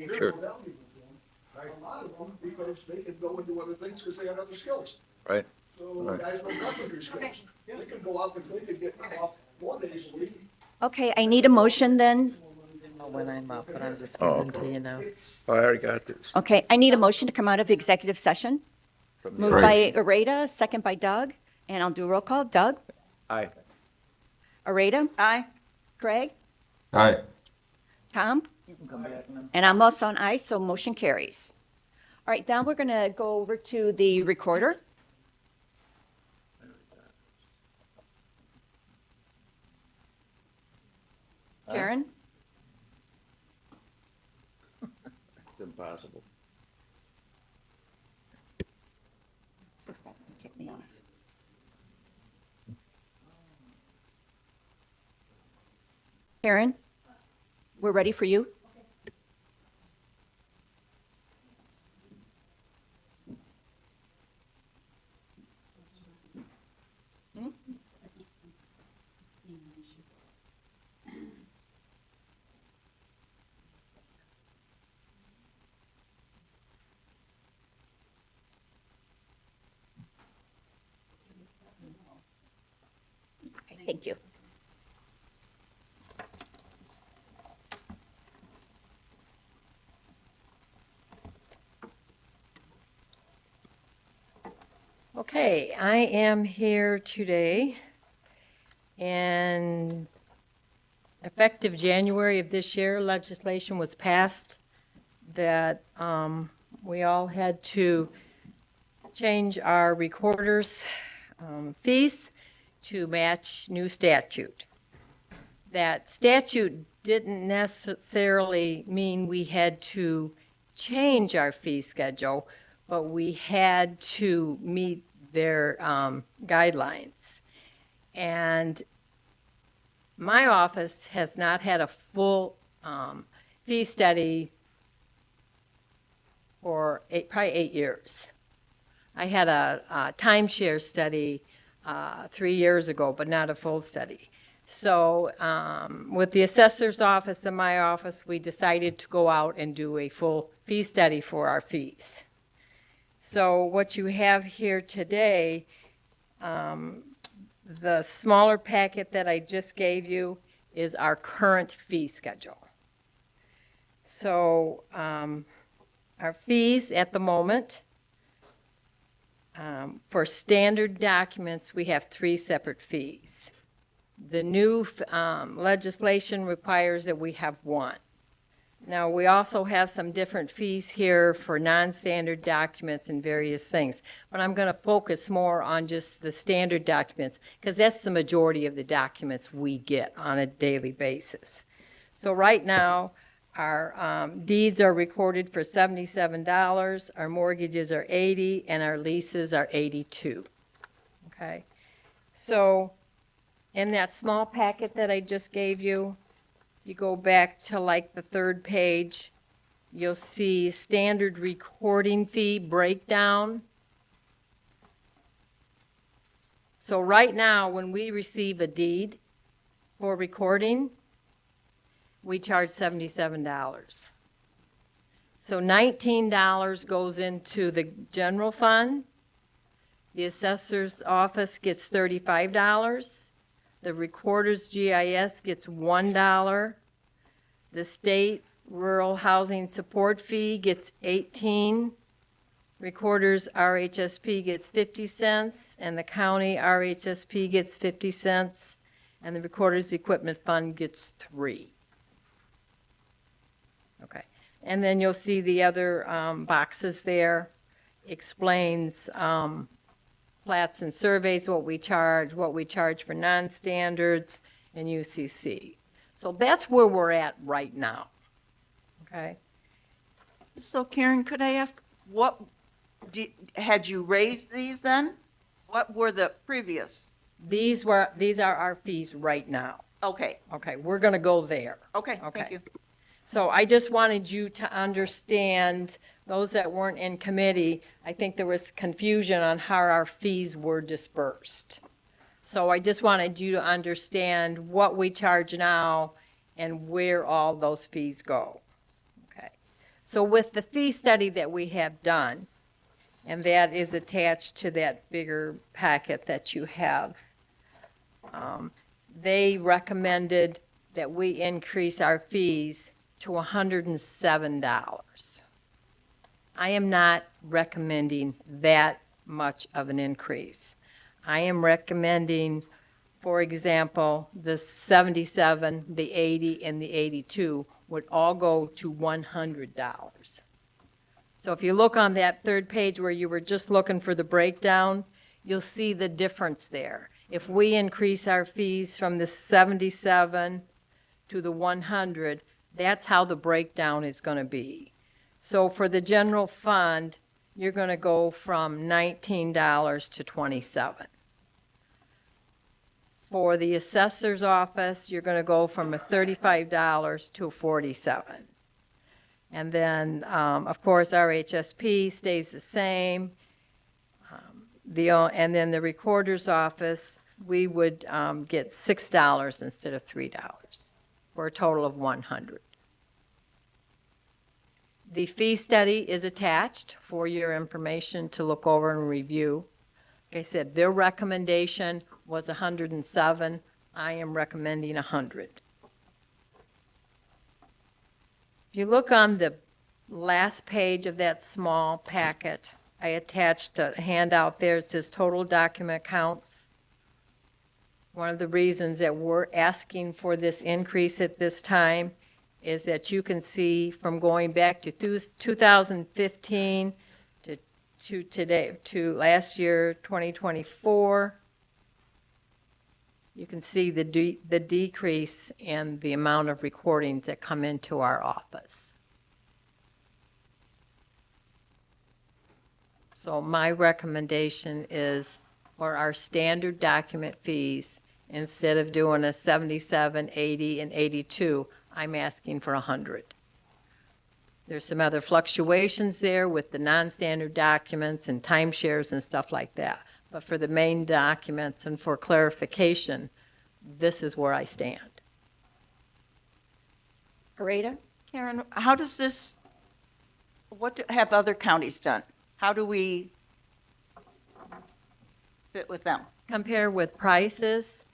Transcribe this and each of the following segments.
there's Sure. no value to them. A lot of them, because they can go into other things because they have other skills. Right. So Right. guys with carpentry skills, they could go out, if they could get off 4 days a week. Okay, I need a motion then. know when I'm up, but I'm just Oh, giving them to you now. I already got this. Okay, I need a motion to come out of executive session. From the- Moved by Areta, second by Doug, and I'll do a roll call. Doug? Aye. Areta? Aye. Craig? Aye. Tom? And I'm also an aye, so motion carries. All right, now we're going to go over to the recorder. Karen? It's impossible. So stop, take me off. Karen? We're ready for you? Okay, thank you. Okay, I am here today, and effective January of this year, legislation was passed that we all had to change our recorders' fees to match new statute. That statute didn't necessarily mean we had to change our fee schedule, but we had to meet their guidelines. And my office has not had a full fee study for probably 8 years. I had a timeshare study 3 years ago, but not a full study. So with the assessor's office and my office, we decided to go out and do a full fee study for our fees. So what you have here today, the smaller packet that I just gave you is our current fee schedule. So our fees at the moment, for standard documents, we have 3 separate fees. The new legislation requires that we have 1. Now, we also have some different fees here for non-standard documents and various things, but I'm going to focus more on just the standard documents because that's the majority of the documents we get on a daily basis. So right now, our deeds are recorded for $77, our mortgages are $80, and our leases are $82. Okay? So in that small packet that I just gave you, you go back to like the 3rd page, you'll see standard recording fee breakdown. So right now, when we receive a deed for recording, we charge $77. So $19 goes into the general fund. The assessor's office gets $35. The recorder's GIS gets $1. The state rural housing support fee gets $18. Recorder's RHSP gets 50 cents, and the county RHSP gets 50 cents, and the recorder's equipment fund gets 3. Okay, and then you'll see the other boxes there, explains plats and surveys, what we charge for non-standards, and UCC. So that's where we're at right now, okay? So Karen, could I ask, had you raised these then? What were the previous? These are our fees right now. Okay, Okay, we're gonna go there. okay, Okay. thank you. So I just wanted you to understand, those that weren't in committee, I think there was confusion on how our fees were dispersed. So I just wanted you to understand what we charge now and where all those fees go. Okay. So with the fee study that we have done, and that is attached to that bigger packet that you have, they recommended that we increase our fees to $107. I am not recommending that much of an increase. I am recommending, for example, the 77, the 80, and the 82 would all go to $100. So if you look on that third page where you were just looking for the breakdown, you'll see the difference there. If we increase our fees from the 77 to the 100, that's how the breakdown is going to be. So for the general fund, you're going to go from $19 to $27. For the assessor's office, you're going to go from a $35 to $47. And then, of course, our HSP stays the same. And then the recorder's office, we would get $6 instead of $3 for a total of $100. The fee study is attached for your information to look over and review. Like I said, their recommendation was 107. I am recommending 100. If you look on the last page of that small packet, I attached a handout there. It says total document counts. One of the reasons that we're asking for this increase at this time is that you can see from going back to 2015 to today, to last year, 2024, you can see the decrease in the amount of recordings that come into our office. So my recommendation is for our standard document fees, instead of doing a 77, 80, and 82, I'm asking for 100. There's some other fluctuations there with the non-standard documents and timeshares and stuff like that. But for the main documents and for clarification, this is where I stand. Pareda? Karen, how does this, have other counties done? How do we fit with them? Compare with prices,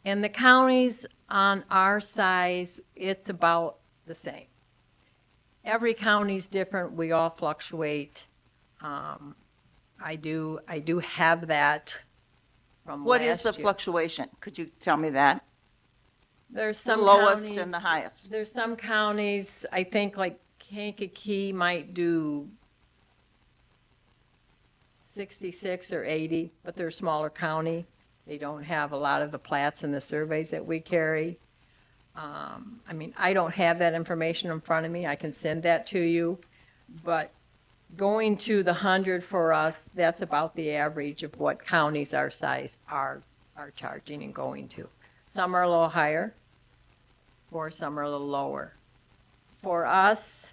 and the counties on our size, it's about the same. Every county's different. We all fluctuate. I do have that from What last is the year. fluctuation? Could you tell me that? There's The some lowest counties, and the highest. There's some counties, I think like Kankakee might do 66 or 80, but they're a smaller county. They don't have a lot of the plats and the surveys that we carry. I mean, I don't have that information in front of me. I can send that to you. But going to the 100 for us, that's about the average of what counties our size are charging and going to. Some are a little higher, or some are a little lower. For us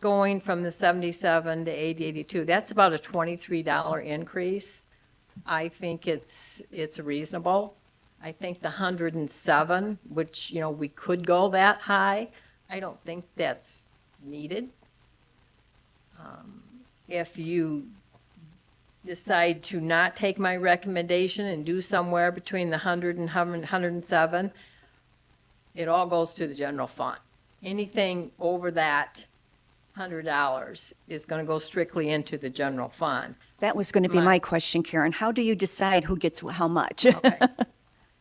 going from the 77 to 80, 82, that's about a $23 increase. I think it's reasonable. I think the 107, which, we could go that high, I don't think that's needed. If you decide to not take my recommendation and do somewhere between the 100 and 107, it all goes to the general fund. Anything over that $100 is going to go strictly into the general fund. That was going to be my question, Karen. How do you decide who gets how much? Okay.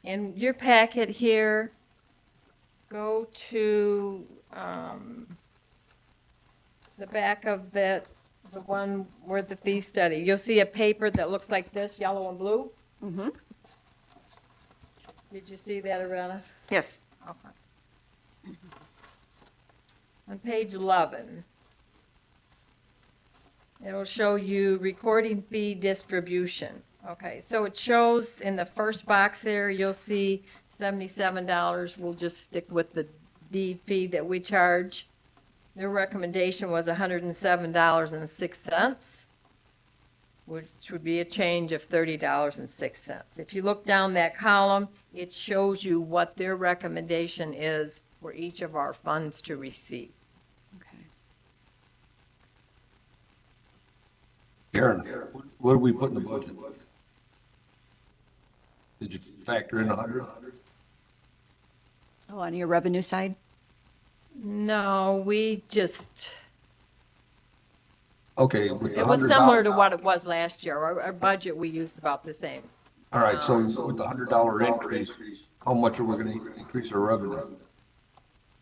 In your packet here, go to the back of the one where the fee study. You'll see a paper that looks like this, yellow and blue. Mm-hmm. Did you see that, Arena? Yes. Okay. On page 11, it'll show you recording fee distribution. Okay, so it shows in the first box there, you'll see $77. We'll just stick with the deed fee that we charge. Their recommendation was $107.06, which would be a change of $30.06. If you look down that column, it shows you what their recommendation is for each of our funds to receive. Okay. Karen, what did we put in the budget? Did you factor in 100? Oh, on your revenue side? No, we just, Okay, with the it was $100. similar to what it was last year. Our budget, we used about the same. All right, so with the $100 increase, how much are we gonna increase our revenue?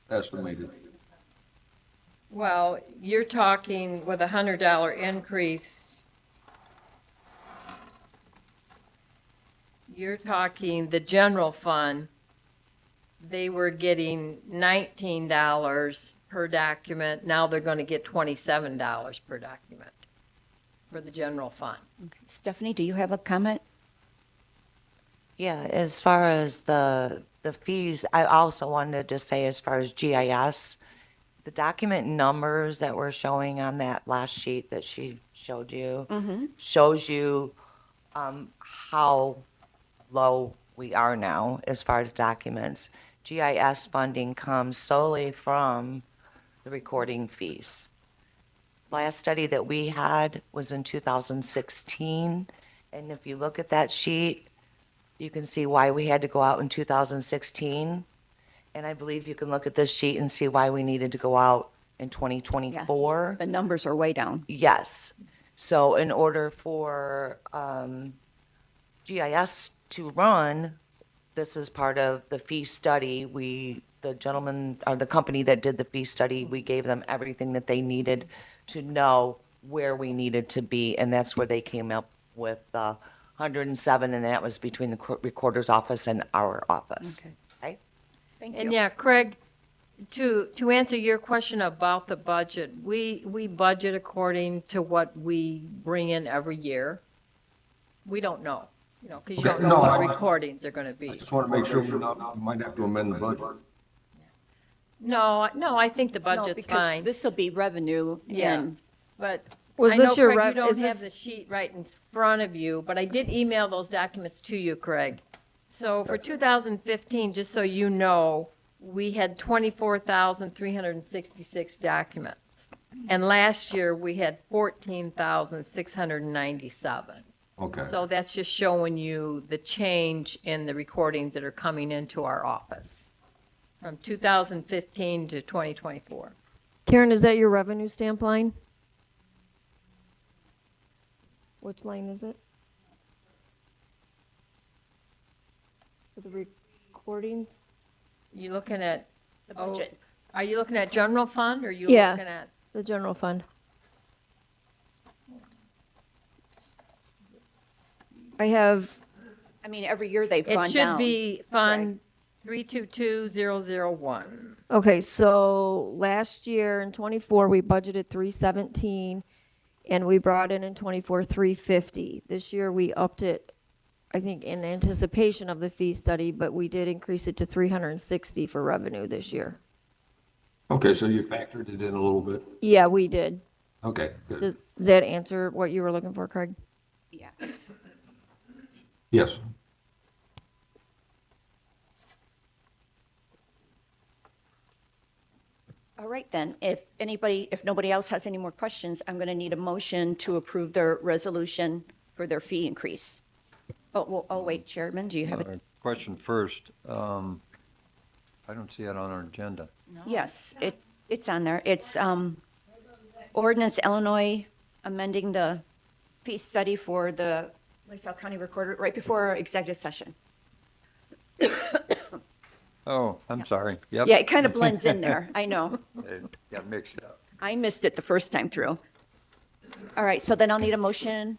Estimated. Well, you're talking with $100 increase, you're talking the general fund, they were getting $19 per document. Now they're going to get $27 per document for the general fund. Okay. Stephanie, do you have a comment? Yeah, as far as the fees, I also wanted to say as far as GIS, the document numbers that we're showing on that last sheet that she showed you shows you how low we are now as far as documents. GIS funding comes solely from the recording fees. Last study that we had was in 2016, and if you look at that sheet, you can see why we had to go out in 2016. And I believe you can look at this sheet and see why we needed to go out in 2024. The numbers are way down. Yes. So in order for GIS to run, this is part of the fee study. The gentleman, or the company that did the fee study, we gave them everything that they needed to know where we needed to be. And that's where they came up with 107, and that was between the recorder's office and our office. Okay. Okay? Thank you. And yeah, Craig, to answer your question about the budget, we budget according to what we bring in every year. We don't know, because you don't Okay, know no, what I just- recordings are going to I be. just want to make sure we might have to amend the budget. No, I think the No, budget's because fine. this will be revenue Yeah. and But Was I know, this your Craig, you rev- is don't have the this- sheet right in front of you, but I did email those documents to you, Craig. So for 2015, just so you know, we had 24,366 documents. And last year, we had 14,697. Okay. So that's just showing you the change in the recordings that are coming into our office from 2015 to 2024. Karen, is that your revenue stamp line? Which line is it? For the recordings? You looking at? the budget. Are you looking at general fund, or are you Yeah. looking at? The general fund. I have, I mean, every year they've It gone should down. be Fund 322001. okay, so last year in '24, we budgeted 317, and we brought in 350. This year, we upped it, I think, in anticipation of the fee study, but we did increase it to 360 for revenue this year. Okay, so you factored it in a little bit? Yeah, we did. Okay, good. Does that answer what you were looking for, Craig? Yeah. Yes. All right, then, if nobody else has any more questions, I'm going to need a motion to approve their resolution for their fee increase. Oh, wait, Chairman, do you have it? Question first. I don't see it on our agenda. Yes, it's on there. It's ordinance Illinois amending the fee study for the LaSalle County Recorder right before our executive session. Oh, I'm sorry. Yep. Yeah, it kind of blends in there, I know. It got mixed up. I missed it the first time through. All right, so then I'll need a motion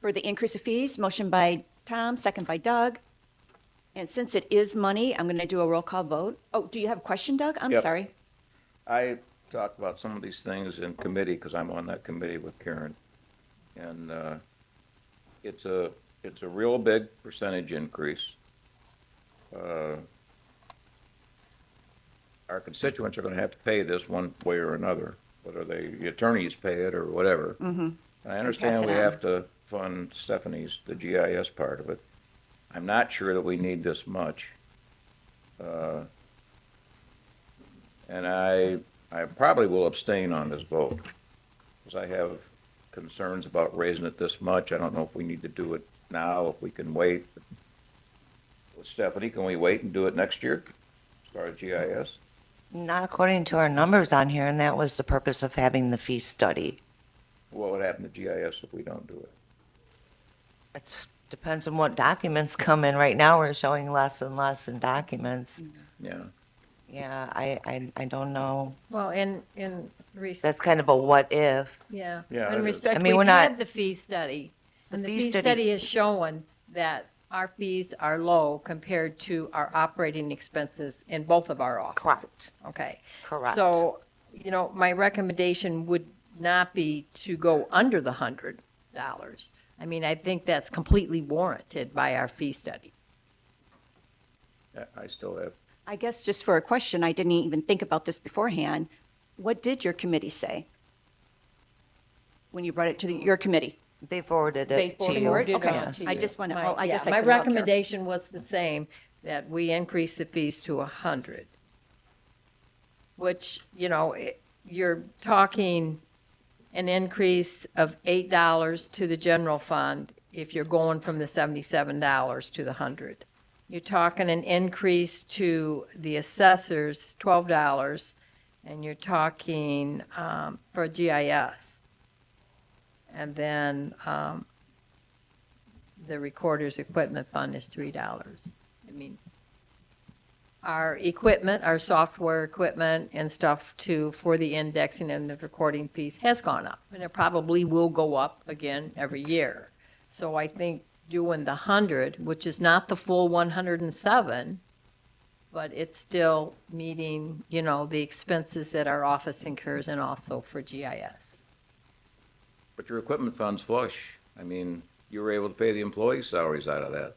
for the increase of fees. Motion by Tom, second by Doug. And since it is money, I'm going to do a roll call vote. Oh, do you have a question, Doug? I'm Yep. sorry. I talked about some of these things in committee, because I'm on that committee with Karen. And it's a real big percentage increase. Our constituents are going to have to pay this one way or another, whether the attorneys pay it or whatever. Mm-hmm. I understand it we on. have to fund Stephanie's, the GIS part of it. I'm not sure that we need this much. And I probably will abstain on this vote, because I have concerns about raising it this much. I don't know if we need to do it now, if we can wait. Stephanie, can we wait and do it next year, as far as GIS? Not according to our numbers on here, and that was the purpose of having the fee study. What would happen to GIS if we don't do it? It depends on what documents come in. Right now, we're showing less and less in documents. Yeah. Yeah, I don't know. Well, That's kind of a what if. yeah. Yeah, In it is. respect, I mean, we've we're not- had the fee study, and the fee fee study- study has shown that our fees are low compared to our operating expenses in both of our offices. Correct. Okay. Correct. So, my recommendation would not be to go under the $100. I mean, I think that's completely warranted by our fee study. Yeah, I still have, I guess just for a question, I didn't even think about this beforehand. What did your committee say when you brought it to your committee? They forwarded They it to you. forwarded it? Okay. Yes. I just want to, My- well, I guess I My can look here. recommendation was the same, that we increase the fees to 100. Which, you're talking an increase of $8 to the general fund if you're going from the $77 to the 100. You're talking an increase to the assessors, $12, and you're talking for GIS. And then the recorder's equipment fund is $3. I mean, our equipment, our software equipment and stuff for the indexing and the recording piece has gone up, and it probably will go up again every year. So I think doing the 100, which is not the full 107, but it's still meeting, the expenses that our office incurs and also for GIS. but your equipment fund's flush. I mean, you were able to pay the employee salaries out of that.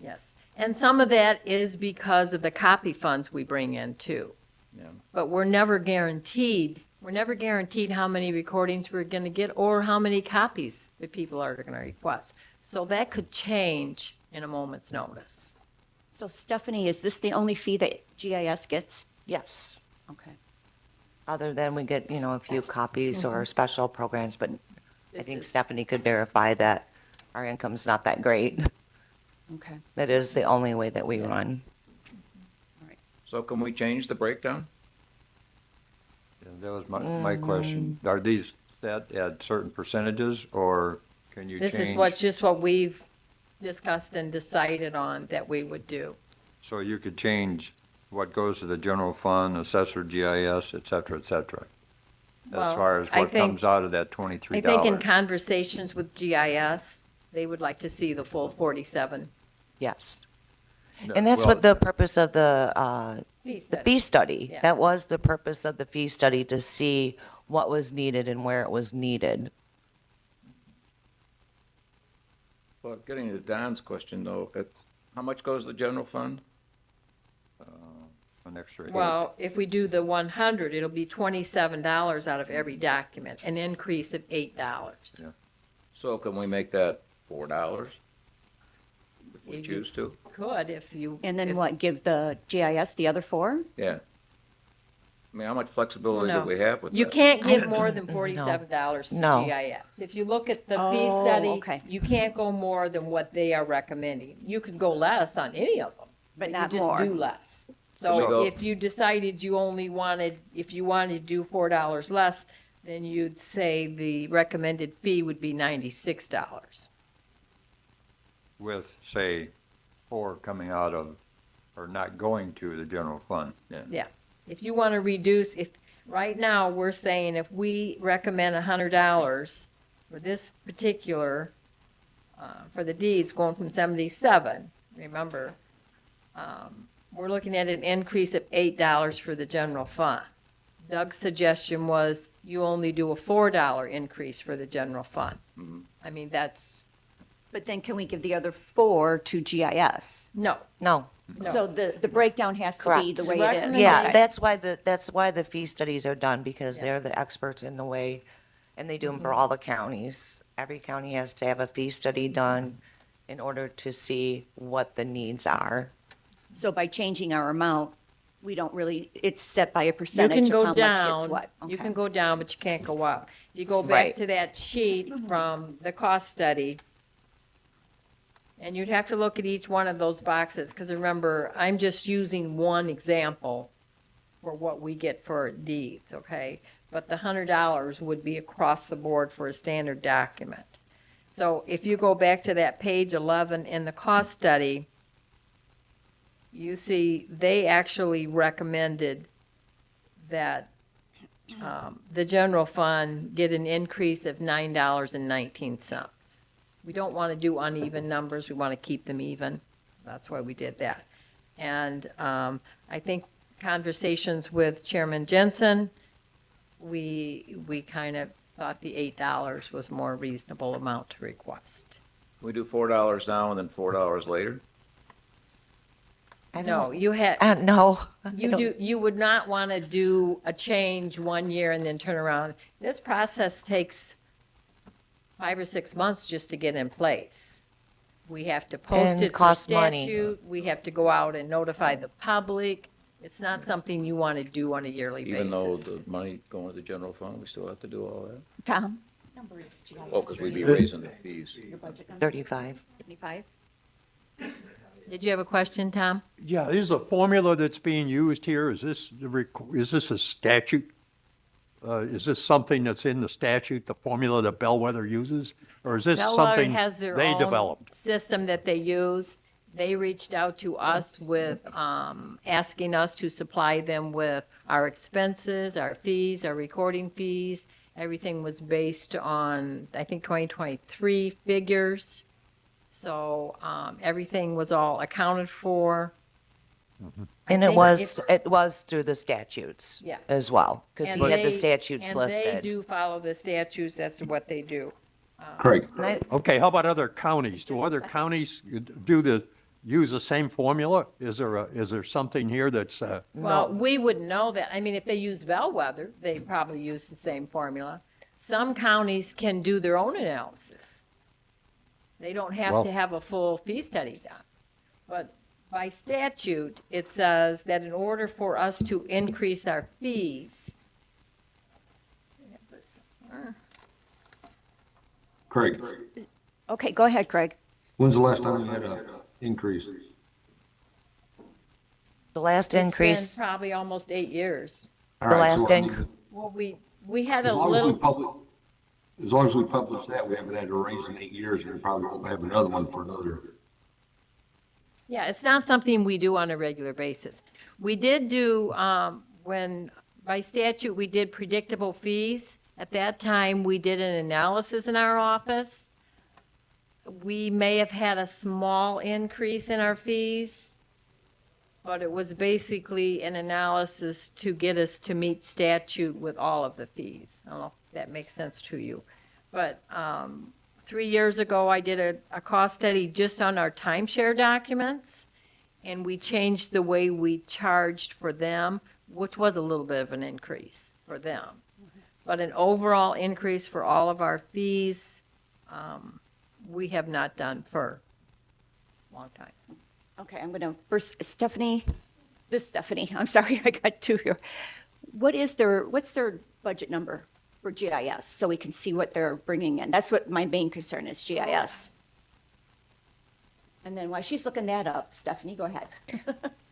Yes. And some of that is because of the copy funds we bring in too. Yeah. But we're never guaranteed how many recordings we're going to get or how many copies that people are going to request. So that could change in a moment's notice. So Stephanie, is this the only fee that GIS gets? Yes. Okay. Other than we get, a few copies or special programs, but I This think is- Stephanie could verify that our income's not that great. Okay. That is the only way that we run. So can we change the breakdown? Yeah, that was my question. Are these set at certain percentages, or can you change? This is just what we've discussed and decided on that we would do. So you could change what goes to the general fund, assessor, GIS, et cetera, as Well, far as I what think- comes out of that $23. I think in conversations with GIS, they would like to see the full 47 Yes. No, And that's well, what the purpose of the fee the study. fee study. Yeah. That was the purpose of the fee study, to see what was needed and where it was needed. Well, getting to Don's question though, how much goes to the general fund? An extra eight. Well, if we do the 100, it'll be $27 out of every document, an increase of $8. Yeah. So can we make that $4? If we You- choose to? Could if you. And then if- what, give the GIS the other 4? Yeah. I mean, how much flexibility do No. we have with that? You can't give more than $47 to No. GIS. If you look at the fee Oh, study, okay. you can't go more than what they are recommending. You could go less on any of them. But you not just more. do less. So- So if you decided you only wanted, if you wanted to do $4 less, then you'd say the recommended fee would be $96. With, say, 4 coming out of, or not going to the general fund. Yeah. If you want to reduce, right now, we're saying if we recommend $100 for this particular, for the deeds going from 77, remember, we're looking at an increase of $8 for the general fund. Doug's suggestion was you only do a $4 increase for the general fund. I mean, that's, But then can we give the other 4 to GIS? no. No. So the breakdown has to be the Correct. way it is. Recommend- Yeah, Okay. that's why the fee studies are done, because Yeah. they're the experts in the way, and they do them for all the counties. Every county has to have a fee study done in order to see what the needs are. So by changing our amount, we don't really, it's set by a You percentage can of go how much gets down, what. you Okay. can go down, but you can't go up. You go back Right. to that sheet from the cost study, and you'd have to look at each one of those boxes, because remember, I'm just using one example for what we get for deeds, okay? But the $100 would be across the board for a standard document. So if you go back to that page 11 in the cost study, you see they actually recommended that the general fund get an increase of $9.19. We don't want to do uneven numbers, we want to keep them even. That's why we did that. And I think conversations with Chairman Jensen, we kind of thought the $8 was a more reasonable amount to request. We do $4 now and then $4 later? No, you had, No. I you don't- you would not want to do a change one year and then turn around. This process takes 5 or 6 months just to get in place. We have to post And it for cost money. statute, we have to go out and notify the public. It's not something you want to do on a yearly basis. Even though the money going to the general fund, we still have to do all that? Tom? Number is GIS. Well, because we'd be raising the fees. Your budget number? 35. 75? Did you have a question, Tom? Yeah, is the formula that's being used here, is this a statute? Is this something that's in the statute, the formula that Bellwether uses? Or is this Bellwether something has their they own developed? system that they use. They reached out to us with asking us to supply them with our expenses, our fees, our recording fees. Everything was based on, I think, 2023 figures. So everything was all accounted for. I And it think was through the statutes Yeah. as well, because he and had the they- statutes And they listed. do follow the statutes. That's what they do. Craig, And I- Okay, how about other counties? Do other counties use the same formula? Is there something here that's, Well, we wouldn't know that. I mean, if they use Bellwether, they probably use the same formula. Some counties can do their own analysis. They don't have Well- to have a full fee study done. But by statute, it says that in order for us to increase our fees, Craig, Okay, go ahead, Craig. when's the last time you had a increase? The last it's been increase, probably almost 8 years. All the right, so, last I mean, inc, Well, we had As a long as we little, publish that, we haven't had a raise in 8 years, and we probably won't have another one for another. yeah, it's not something we do on a regular basis. We did do, when, by statute, we did predictable fees. At that time, we did an analysis in our office. We may have had a small increase in our fees, but it was basically an analysis to get us to meet statute with all of the fees. I don't know if that makes sense to you. But 3 years ago, I did a cost study just on our timeshare documents, and we changed the way we charged for them, which was a little bit of an increase for them. But an overall increase for all of our fees, we have not done for a long time. Okay, I'm going to first, Stephanie, I'm sorry, I got two here. What's their budget number for GIS, so we can see what they're bringing in? That's what my main concern is, GIS. And then while she's looking that up, Stephanie, go ahead.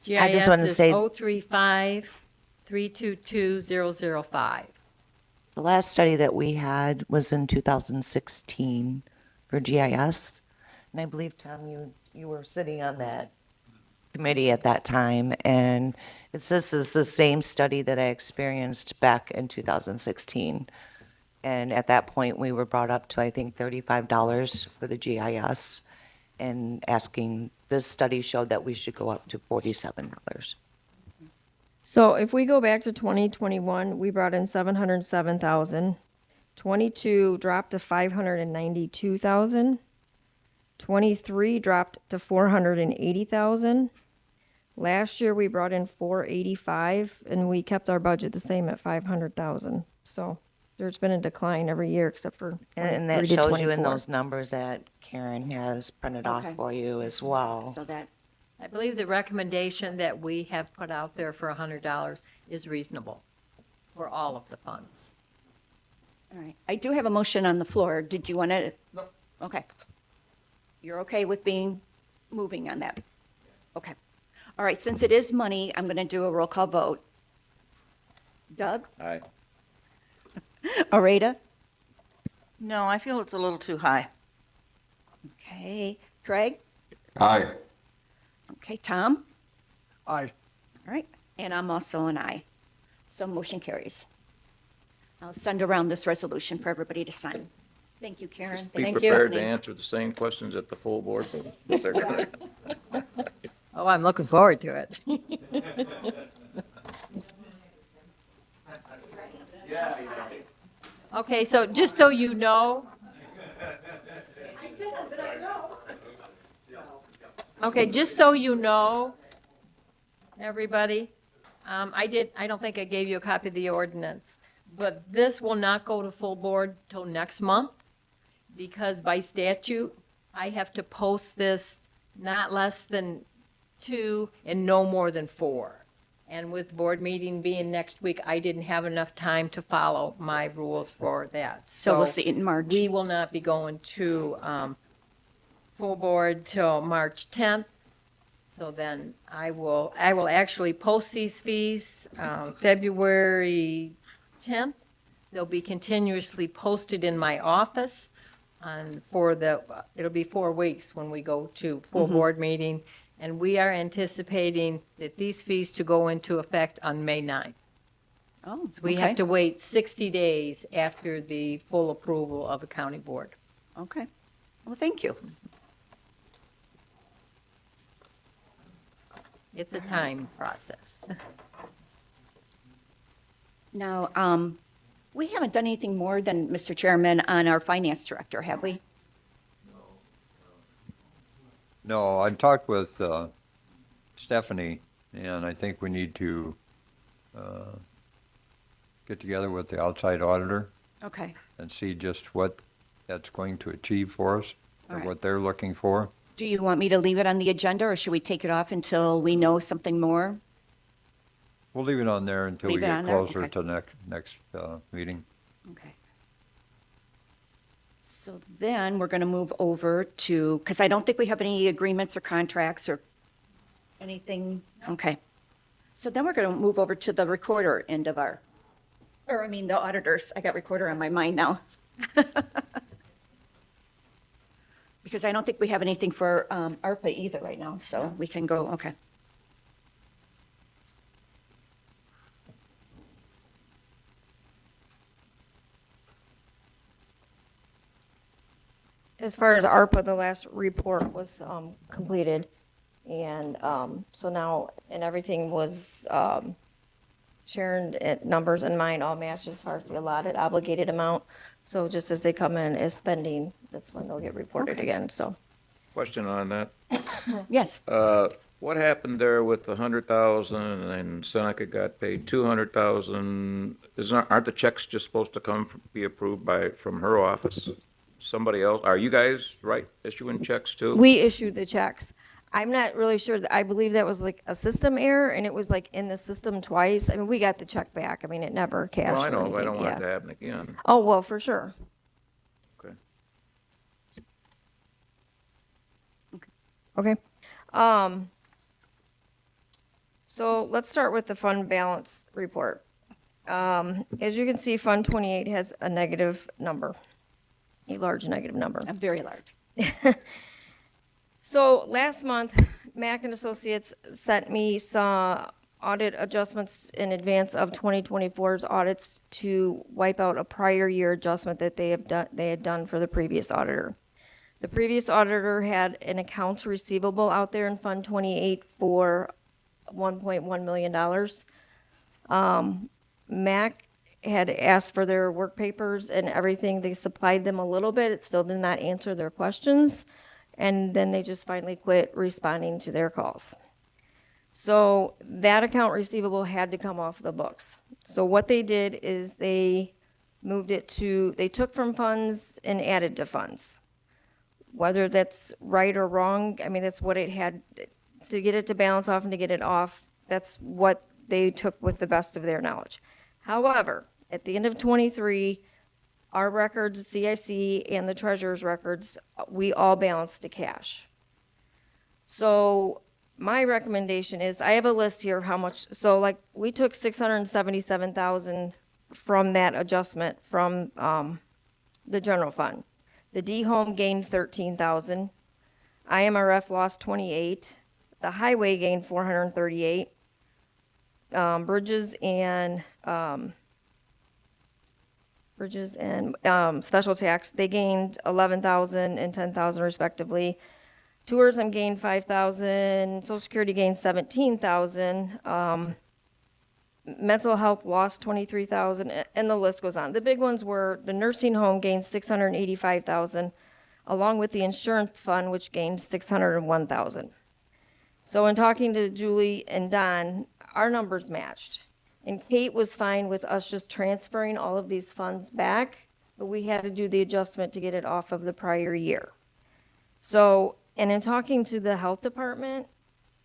I just wanted to GIS say- is 035-322-005. the last study that we had was in 2016 for GIS. And I believe, Tom, you were sitting on that committee at that time. And this is the same study that I experienced back in 2016. And at that point, we were brought up to, I think, $35 for the GIS. And this study showed that we should go up to $47. So if we go back to 2021, we brought in 707,000. 22 dropped to 592,000. 23 dropped to 480,000. Last year we brought in 485, and we kept our budget the same at 500,000. So there's been a decline every year except for And that 23 to shows you in 24. those numbers that Karen has printed off Okay. for you as well. So that, I believe the recommendation that we have put out there for $100 is reasonable for all of the funds. All right. I do have a motion on the floor. Did you want to? No. Okay. You're okay with moving on that? Okay. All right. Since it is money, I'm going to do a roll call vote. Doug? Aye. Oreta? No, I feel it's a little too high. Okay. Craig? Aye. Okay. Tom? Aye. All right. And I'm also an aye. So motion carries. I'll send around this resolution for everybody to sign. Thank you, Karen. Be Thank you, prepared to Stephanie. answer the same questions at the full board meeting. If they're gonna- Oh, I'm looking forward to it. Okay, so just so you know. Okay, just so you know, everybody, I don't think I gave you a copy of the ordinance, but this will not go to full board till next month, because by statute, I have to post this not less than 2 and no more than 4. And with board meeting being next week, I didn't have enough time to follow my rules for that. So we'll see it in March. We will not be going to full board till March 10th. So then I will actually post these fees February 10th. They'll be continuously posted in my office. And it'll be 4 weeks when we go to full board meeting. And we are anticipating that these fees to go into effect on May 9th. Oh, So we okay. have to wait 60 days after the full approval of the county board. Okay. Well, thank you. It's a time process. Now, we haven't done anything more than, Mr. Chairman, on our finance director, have we? No, I talked with Stephanie, and I think we need to get together with the outside auditor Okay. and see just what that's going to achieve for us, All or right. what they're looking for. Do you want me to leave it on the agenda, or should we take it off until we know something more? We'll leave it on there until we Leave it get on there? closer Okay. to next meeting. Okay. So then we're going to move over to, because I don't think we have any agreements or contracts or anything. Okay. So then we're going to move over to the recorder end of the auditors. I got recorder on my mind now. Because I don't think we have anything for ARPA either right now, so we can go, okay. As far as ARPA, the last report was completed. And so now, and everything was, Sharon, numbers and mine all match as far as the allotted obligated amount. So just as they come in as spending, that's when they'll get reported again, so. Question on that. Yes. What happened there with the 100,000 and Seneca got paid 200,000? Aren't the checks just supposed to be approved from her office? Somebody else? Are you guys issuing checks too? We issued the checks. I'm not really sure. I believe that was like a system error, and it was like in the system twice. I mean, we got the check back. I mean, it never cashed. Well, I or know, but I anything, don't want it yeah. to happen again. Oh, well, for sure. Okay. Okay. So let's start with the fund balance report. As you can see, Fund 28 has a negative number, a large negative number. I'm very large. So last month, Mack and Associates sent me some audit adjustments in advance of 2024's audits to wipe out a prior year adjustment that they had done for the previous auditor. The previous auditor had an accounts receivable out there in Fund 28 for $1.1 million. Mac had asked for their work papers and everything. They supplied them a little bit. It still did not answer their questions. And then they just finally quit responding to their calls. So that account receivable had to come off the books. So what they did is they took from funds and added to funds. Whether that's right or wrong, I mean, that's what it had. to get it to balance off and to get it off. That's what they took with the best of their knowledge. However, at the end of '23, our records, CIC and the treasurer's records, we all balanced to cash. So my recommendation is, I have a list here of how much, so like, we took 677,000 from that adjustment from, the general fund. The D-home gained 13,000. IMRF lost 28. The highway gained 438. Bridges and special tax, they gained 11,000 and 10,000 respectively. Tourism gained 5,000, Social Security gained 17,000, mental health lost 23,000, and the list goes on. The big ones were the nursing home gained 685,000, along with the insurance fund, which gained 601,000. So in talking to Julie and Don, our numbers matched. And Kate was fine with us just transferring all of these funds back, but we had to do the adjustment to get it off of the prior year. So, and in talking to the health department,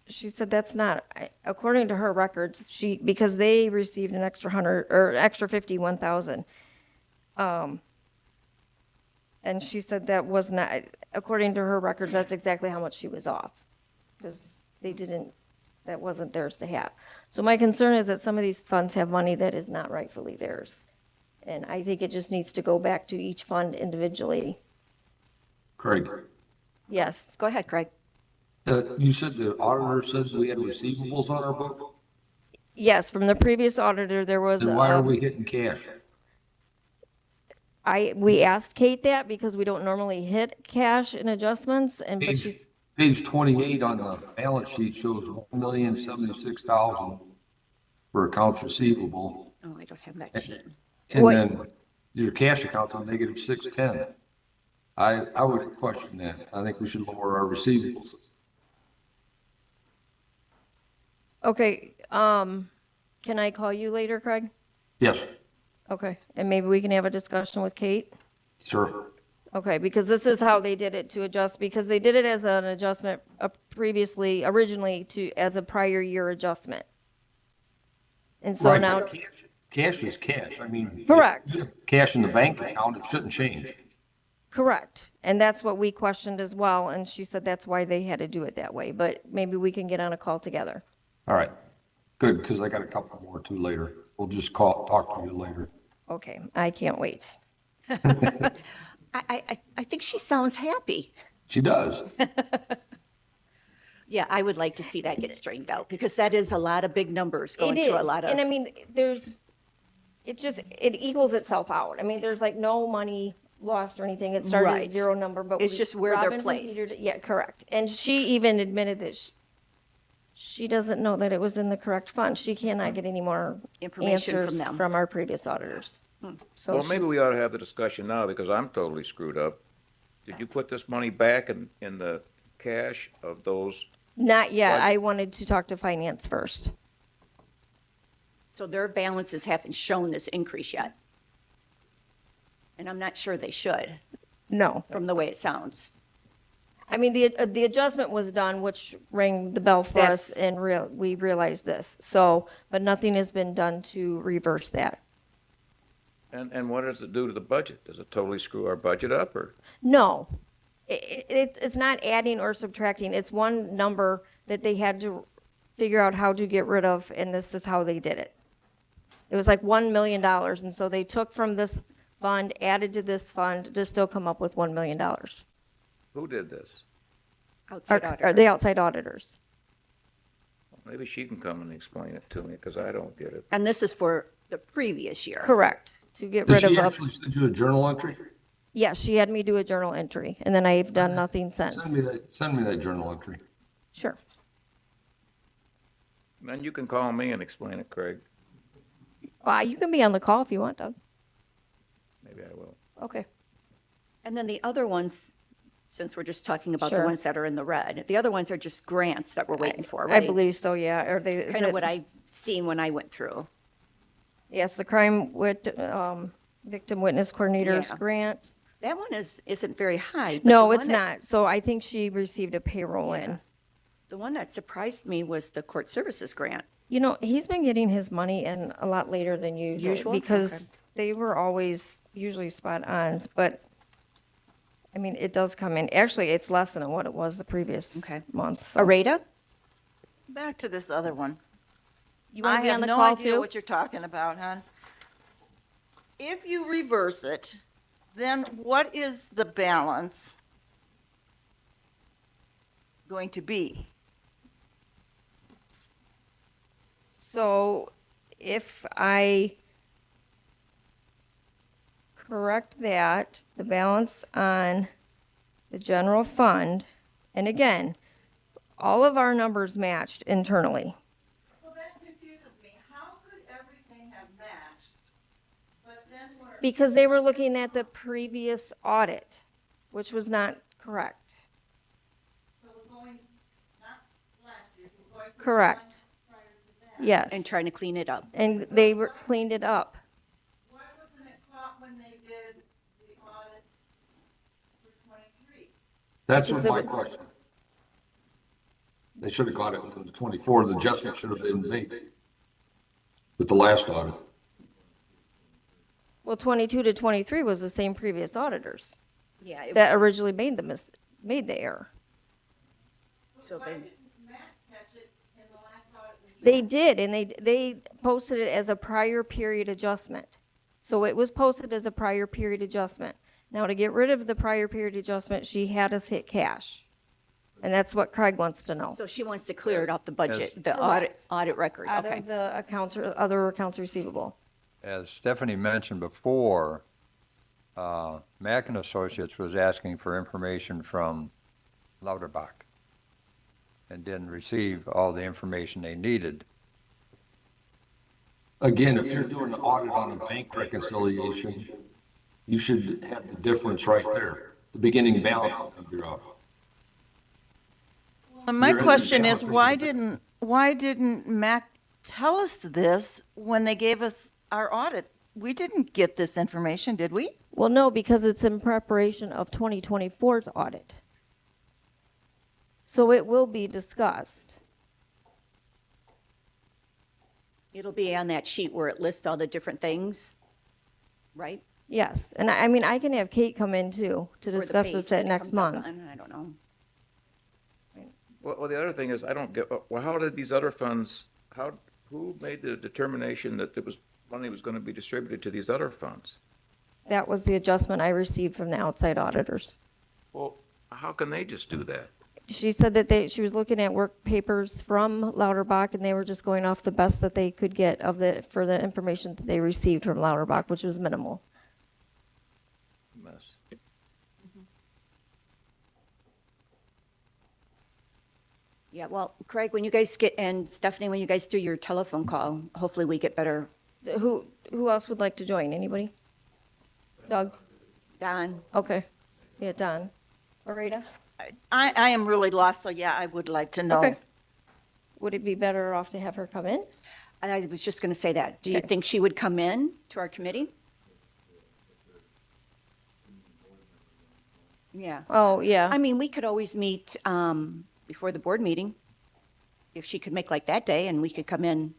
she said that's not, according to her records, because they received an extra 100, or extra 51,000. And she said that was not, according to her records, that's exactly how much she was off. Because they didn't, that wasn't theirs to have. So my concern is that some of these funds have money that is not rightfully theirs. And I think it just needs to go back to each fund individually. Craig, Yes, go ahead, Craig. you said the auditor said we had receivables on our book? Yes, from the previous auditor, there was, Then why are we hitting cash? we asked Kate that because we don't normally hit cash in adjustments, and, but she's, Page 28 on the balance sheet shows 1,076,000 for accounts receivable. Oh, I don't have that sheet. And What- then your cash account's on negative 610. I would question that. I think we should lower our receivables. okay, can I call you later, Craig? Yes, Okay, and maybe we can have a discussion with Kate? sure. Okay, because this is how they did it to adjust, because they did it as an adjustment originally as a prior year adjustment. And so Right, now, but cash is cash. I mean. Correct. Cash in the bank account, it shouldn't change. correct, and that's what we questioned as well, and she said that's why they had to do it that way, but maybe we can get on a call together. All right, good, because I got a couple more too later. We'll just talk to you later. Okay, I can't wait. I think she sounds happy. She does. Yeah, I would like to see that get straightened out because that is a lot of big numbers going It to a is, lot and I of, mean, it equals itself out. I mean, there's like no money lost or anything. It started Right. at zero number, but It's just where they're Robin from placed. Peter- Yeah, correct. And she even admitted that she doesn't know that it was in the correct fund. She cannot get any more Information from answers them. from our previous auditors. So Well, maybe she's- we ought to have the discussion now because I'm totally screwed up. Did you put this money back in the cash of those? Not yet. What? I wanted to talk to finance first. so their balances haven't shown this increase yet. And I'm not sure they should, No. from the way it sounds. I mean, the adjustment was done, which rang the bell for us, That's- and we realized this. So, but nothing has been done to reverse that. And what does it do to the budget? Does it totally screw our budget up or? No, it's not adding or subtracting. It's one number that they had to figure out how to get rid of, and this is how they did it. It was like $1 million, and so they took from this fund, added to this fund to still come up with $1 million. Who did this? Outside Are auditor. the outside auditors? Maybe she can come and explain it to me because I don't get it. And this is for the previous year. Correct, to get Did rid she of, actually send you a journal entry? yeah, she had me do a journal entry, and then I've done nothing since. Send me that journal entry. Sure. Then you can call me and explain it, Craig. Well, you can be on the call if you want, Doug. Maybe I will. Okay. And then the other ones, since we're just talking about the Sure. ones that are in the red, the other ones are just grants that we're waiting for, I right? believe so, yeah. Are they? is Kind of it- what I've seen when I went through. Yes, the victim witness coordinators Yeah. grant. That one isn't very high. but No, the it's one that- not. So I think she received a payroll in. The one that surprised me was the court services grant. You know, he's been getting his money in a lot later than usual. Usual? Because they were always usually spot on, but, I mean, it does come in. Actually, it's less than what it was the previous Okay. month. so. Areta? Back to this other one. You want I to be have on the no call idea too? what you're talking about, hon. If you reverse it, then what is the balance going to be? So if I correct that, the balance on the general fund, and again, all of our numbers matched internally. Well, that confuses me. How could everything have matched, but then we're... Because they were looking at the previous audit, which was not correct. So we're going, not last year, we're going to... Correct. Prior to that. Yes. And trying to clean it up. And they were cleaned it up. Why wasn't it caught when they did the audit for 23? That's Because my it would- question. They should have caught it in the 24, the adjustment should have been made with the last audit. Well, 22 to 23 was the same previous auditors Yeah. It that originally made the error. So Why they, didn't Matt catch it in the last audit? when he- They did, and they posted it as a prior period adjustment. So it was posted as a prior period adjustment. Now, to get rid of the prior period adjustment, she had us hit cash. And that's what Craig wants to know. so she wants to clear it off the budget, Yes. the audit record. Out Okay. of the accounts, other accounts receivable. As Stephanie mentioned before, Mack and Associates was asking for information from Lauterbach and didn't receive all the information they needed. Again, if you're doing an audit on a bank reconciliation, you should have the difference right there. The beginning balance will figure out. And my You're in the question is, balance why didn't Mac tell us this when they gave us our audit? We didn't get this information, did we? Well, no, because it's in preparation of 2024's audit. So it will be discussed. It'll be on that sheet where it lists all the different things, right? Yes, and I mean, I can have Kate come in too to Or the discuss page this that at it next comes up month. on, I don't know. Well, the other thing is, I don't get, well, how did these other funds, who made the determination that money was going to be distributed to these other funds? That was the adjustment I received from the outside auditors. Well, how can they just do that? She said that she was looking at work papers from Lauterbach, and they were just going off the best that they could get for the information that they received from Lauterbach, which was minimal. Mess. Yeah, well, Craig, when you guys and Stephanie, when you guys do your telephone call, hopefully we get better. Who else would like to join? Anybody? Doug? Don, Okay. Yeah, Don. Areta? I am really lost, so yeah, I would like to know. Okay. Would it be better off to have her come in? I was just going to say that. Do you Okay. think she would come in to our committee? Yeah. Oh, yeah. I mean, we could always meet before the board meeting. If she could make like that day and we could come in.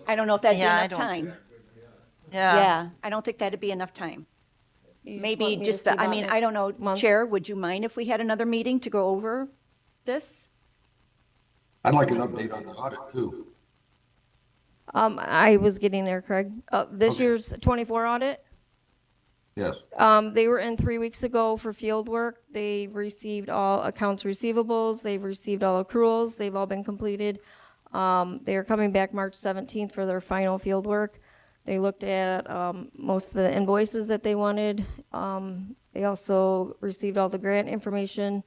I don't know if that'd be Yeah, I enough don't- time. Yeah. Yeah, I don't think that'd be enough time. You Maybe want me to just, see I about mean, I next don't know, month? Chair, would you mind if we had another meeting to go over this? I'd like an update on the audit too. I was getting there, Craig. This Okay. year's 24 audit, Yes. they were in 3 weeks ago for field work. They've received all accounts receivables. They've received all accruals. They've all been completed. They are coming back March 17th for their final field work. They looked at most of the invoices that they wanted. They also received all the grant information.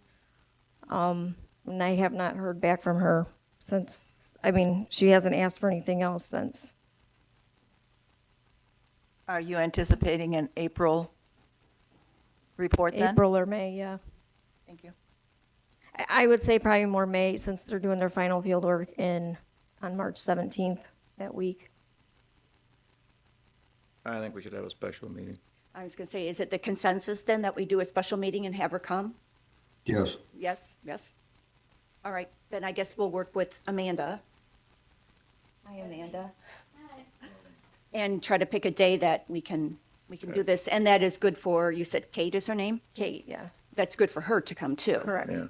And I have not heard back from her since, I mean, she hasn't asked for anything else since. Are you anticipating an April report then? April or May, yeah. Thank you. I would say probably more May, since they're doing their final field work on March 17th that week. I think we should have a special meeting. I was going to say, is it the consensus then that we do a special meeting and have her come? Yes. Yes, yes. All right, then I guess we'll work with Amanda. Hi, Amanda. And try to pick a day that we can do this, and that is good for, you said Kate is her name? Kate, yeah, That's good for her to come too. correct. Yeah.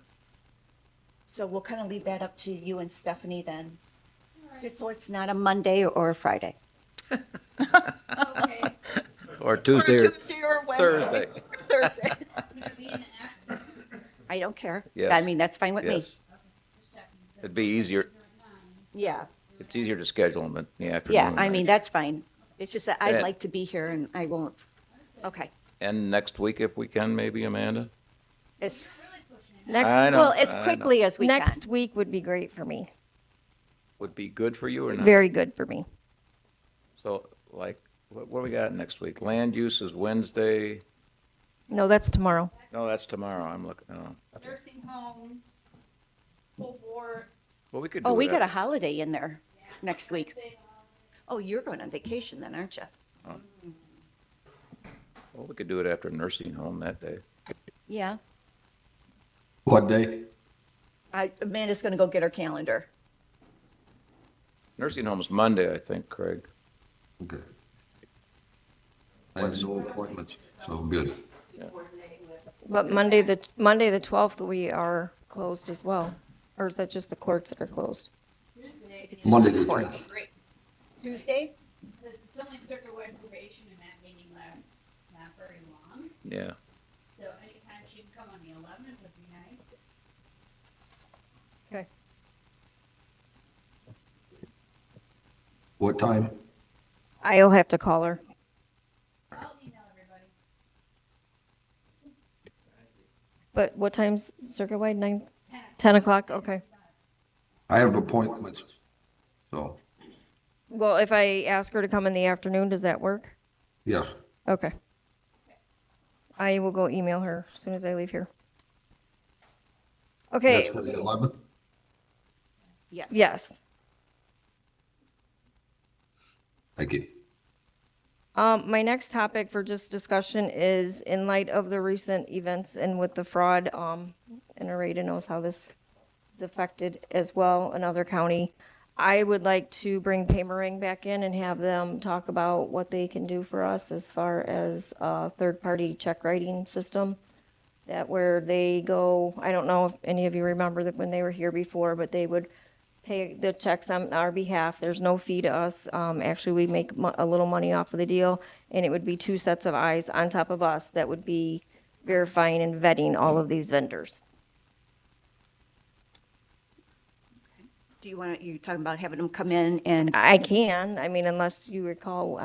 So we'll kind of leave that up to you and Stephanie then. Just so it's not a Monday or a Friday. Or Tuesday or Tuesday or Wednesday. Thursday. Thursday. I don't care. Yes. I mean, that's fine with me. Yes. It'd be easier, Yeah, it's easier to schedule them in the afternoon. yeah, I mean, that's fine. It's just that I'd And- like to be here and I won't. Okay. And next week if we can, maybe, Amanda? As, I Next, know. well, as I know. quickly as we can. next week would be great for me. Would be good for you or not? Very good for me. So, like, what do we got next week? Land use is Wednesday. No, that's tomorrow. No, that's tomorrow. I'm looking, oh. Nursing home, full board. Well, we could do Oh, we that. got a holiday in there next week. Oh, you're going on vacation then, aren't you? Well, we could do it after nursing home that day. Yeah. What day? Amanda's going to go get her calendar. Nursing home's Monday, I think, Craig. Okay. I have no appointments, so good. But Monday, the 12th, we are closed as well. Or is that just the courts that are closed? It's just Monday the the courts. 10th. Tuesday? It's only circuit-wide probation and that meeting lasts not very long. Yeah. So anytime she can come on the 11th would be nice. Okay. What time? I'll have to call her. I'll email everybody. But what time's circuit wide? 10 o'clock? Okay. I have appointments, so, Well, if I ask her to come in the afternoon, does that work? yes. Okay. I will go email her as soon as I leave here. Okay, That's for the 11th? Yes. yes. Thank you. My next topic for just discussion is in light of the recent events and with the fraud, and Narita knows how this is affected as well, another county. I would like to bring Paymerang back in and have them talk about what they can do for us as far as a third-party check writing system. That where they go, I don't know if any of you remember that when they were here before, but they would pay the checks on our behalf. There's no fee to us. Actually, we make a little money off of the deal, and it would be two sets of eyes on top of us that would be verifying and vetting all of these vendors. Do you want, you talking about having them come in and, I can, I mean, unless you recall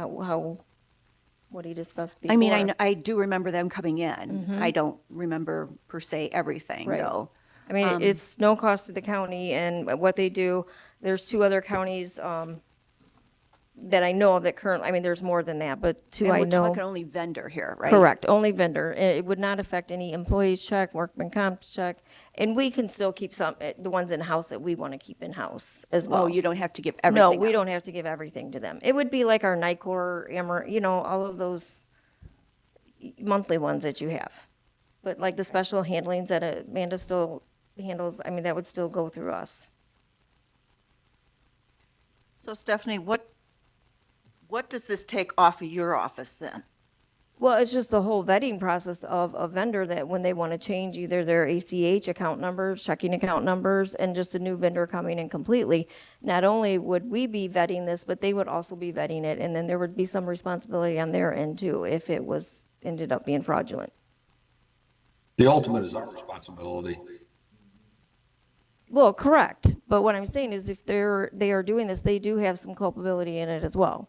what he discussed before. I mean, I do remember them coming in. I don't remember per se everything Right. though. I mean, it's no cost to the county, and what they do, there's two other counties, that I know of that currently, I mean, there's more than that, but two And I we're know. talking only vendor here, right? Correct, only vendor. It would not affect any employees check, workman comp check, and we can still keep some, the ones in-house that we want to keep in-house as well. Oh, you don't have to give No, everything we up. don't have to give everything to them. It would be like our NICOR, all of those monthly ones that you have. But like the special handlings that Amanda still handles, I mean, that would still go through us. So Stephanie, what does this take off of your office then? Well, it's just the whole vetting process of a vendor that when they want to change either their ACH account numbers, checking account numbers, and just a new vendor coming in completely. Not only would we be vetting this, but they would also be vetting it, and then there would be some responsibility on their end too if it ended up being fraudulent. The ultimate is our responsibility. Well, correct, but what I'm saying is if they are doing this, they do have some culpability in it as well.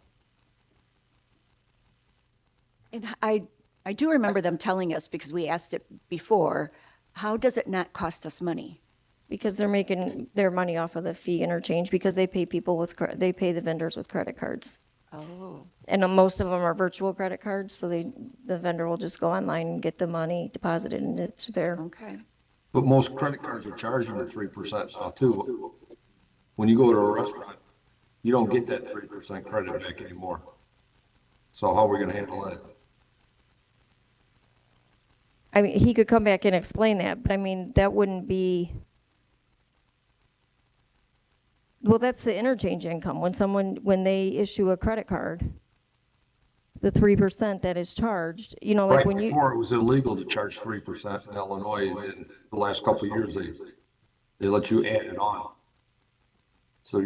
And I do remember them telling us, because we asked it before, how does it not cost us money? Because they're making their money off of the fee interchange because they pay they pay the vendors with credit cards. Oh. And most of them are virtual credit cards, so the vendor will just go online and get the money deposited into their. Okay. But most credit cards are charging the 3% now too. When you go to a restaurant, you don't get that 3% credit back anymore. So how are we gonna handle that? I mean, he could come back and explain that, but I mean, that wouldn't be, well, that's the interchange income. When they issue a credit card, the 3% that is charged, you know, like Right when you, before, it was illegal to charge 3% in Illinois. In the last couple of years, they let you add it on. So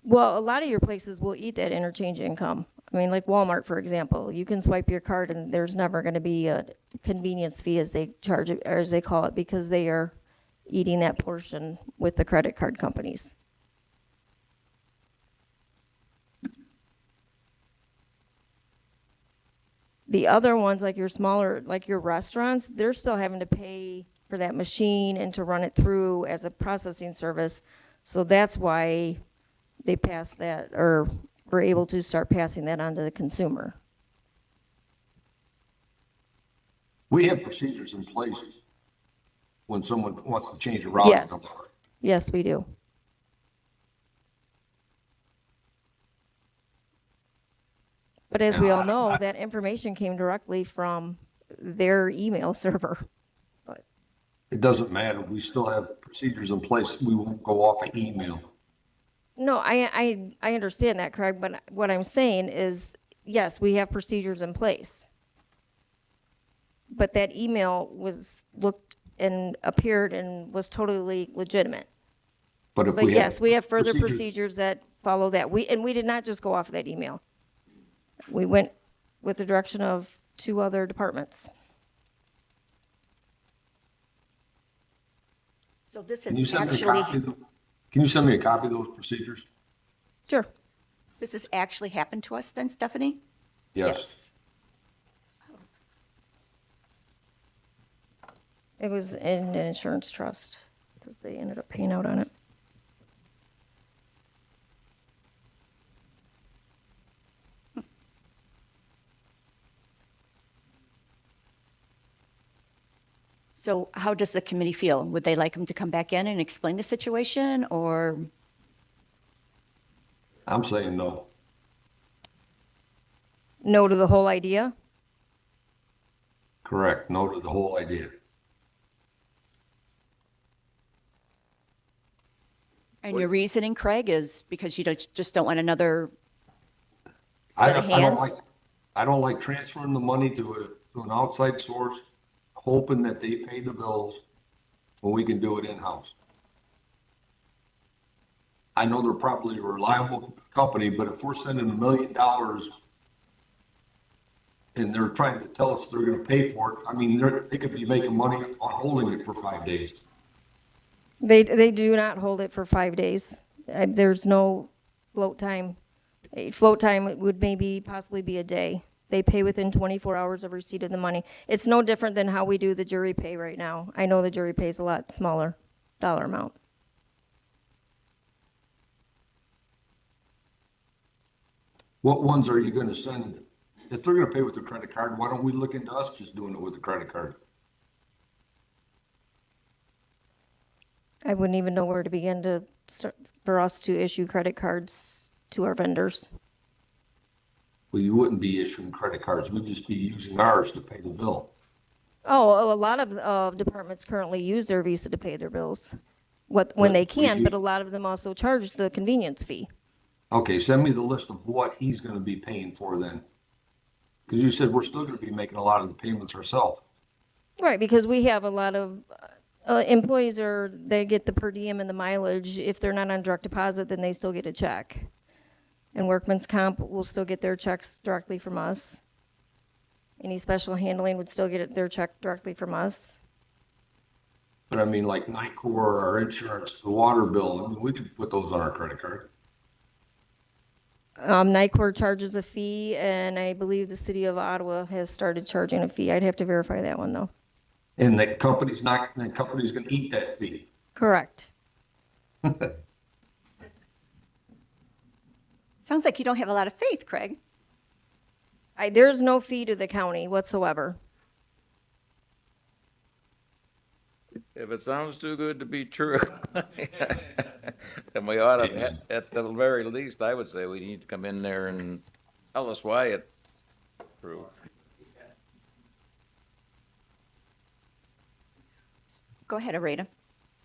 well, a lot of your places will eat that interchange income. I mean, like Walmart, for example, you can swipe your card and there's never going to be a convenience fee as they charge it, or as they call it, because they are eating that portion with the credit card companies. The other ones, like your smaller, like your restaurants, they're still having to pay for that machine and to run it through as a processing service. So that's why they passed that, or were able to start passing that on to the consumer. we have procedures in place when someone wants to change a routing Yes. number. Yes, we do. But as we all know, that information came directly from their email server. But It doesn't matter. We still have procedures in place. We won't go off an email. no, I understand that, Craig, but what I'm saying is, yes, we have procedures in place. But that email was looked and appeared and was totally legitimate. But if But we have. yes, we have further procedures that follow that. We did not just go off of that email. We went with the direction of 2 other departments. So this Can you has send me a actually, copy of them? Can you send me a copy of those procedures? Sure. this has actually happened to us then, Stephanie? Yes. It was in an insurance trust because they ended up paying out on it. So how does the committee feel? Would they like him to come back in and explain the situation, or? I'm saying no. No to the whole idea? Correct. No to the whole idea. And your reasoning, Craig, is because you just don't want another I set of don't, I don't like, hands? I don't like transferring the money to an outside source, hoping that they pay the bills when we can do it in-house. I know they're probably a reliable company, but if we're sending $1 million and they're trying to tell us they're gonna pay for it, I mean, they could be making money on holding it for 5 days. They do not hold it for 5 days. There's no float time. A float time would maybe possibly be a day. They pay within 24 hours of receipt of the money. It's no different than how we do the jury pay right now. I know the jury pays a lot smaller dollar amount. What ones are you gonna send? If they're gonna pay with their credit card, why don't we look into us just doing it with a credit card? I wouldn't even know where to begin to start for us to issue credit cards to our vendors. Well, you wouldn't be issuing credit cards. We'd just be using ours to pay the bill. Oh, a lot of departments currently use their Visa to pay their bills, when But they we can, u- but a lot of them also charge the convenience fee. Okay, send me the list of what he's gonna be paying for then. Because you said we're still gonna be making a lot of the payments ourselves. Right, because we have a lot of employees they get the per diem and the mileage. If they're not on direct deposit, then they still get a check. And workman's comp will still get their checks directly from us. Any special handling would still get their check directly from us. But I mean, like NICOR, our insurance, the water bill, I mean, we could put those on our credit card. NICOR charges a fee, and I believe the city of Ottawa has started charging a fee. I'd have to verify that one, though. And that company's gonna eat that fee. Correct. Sounds like you don't have a lot of faith, Craig. There's no fee to the county whatsoever. If it sounds too good to be true, then we ought to, at the very least, I would say we need to come in there and tell us why it's true. Go ahead, Areta.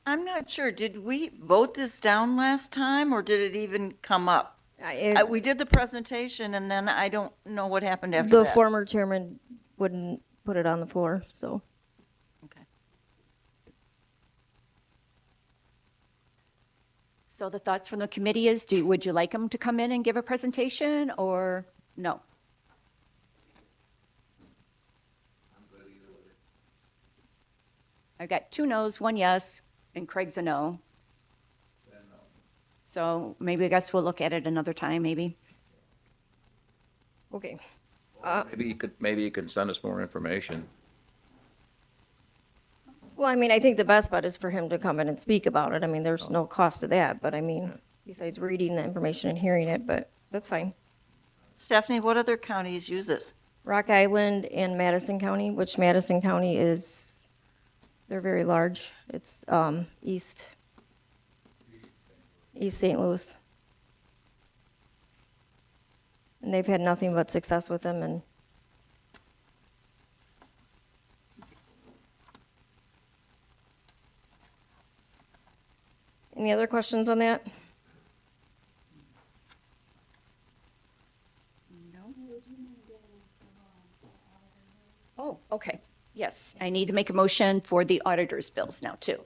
I'm not sure. Did we vote this down last time or did it even come up? We did the presentation and then I don't know what happened after The that. former chairman wouldn't put it on the floor, so. Okay. So the thoughts from the committee is, would you like him to come in and give a presentation or no? I've got 2 no's, 1 yes, and Craig's a no. So I guess we'll look at it another time, maybe. Okay. Maybe you can send us more information. Well, I mean, I think the best bet is for him to come in and speak about it. I mean, there's no cost to that, but I mean, besides reading the information and hearing it, but that's fine. Stephanie, what other counties use this? Rock Island and Madison County, which Madison County is, they're very large. It's East St. Louis. And they've had nothing but success with them and any other questions on that? Oh, okay. Yes, I need to make a motion for the auditor's bills now, too,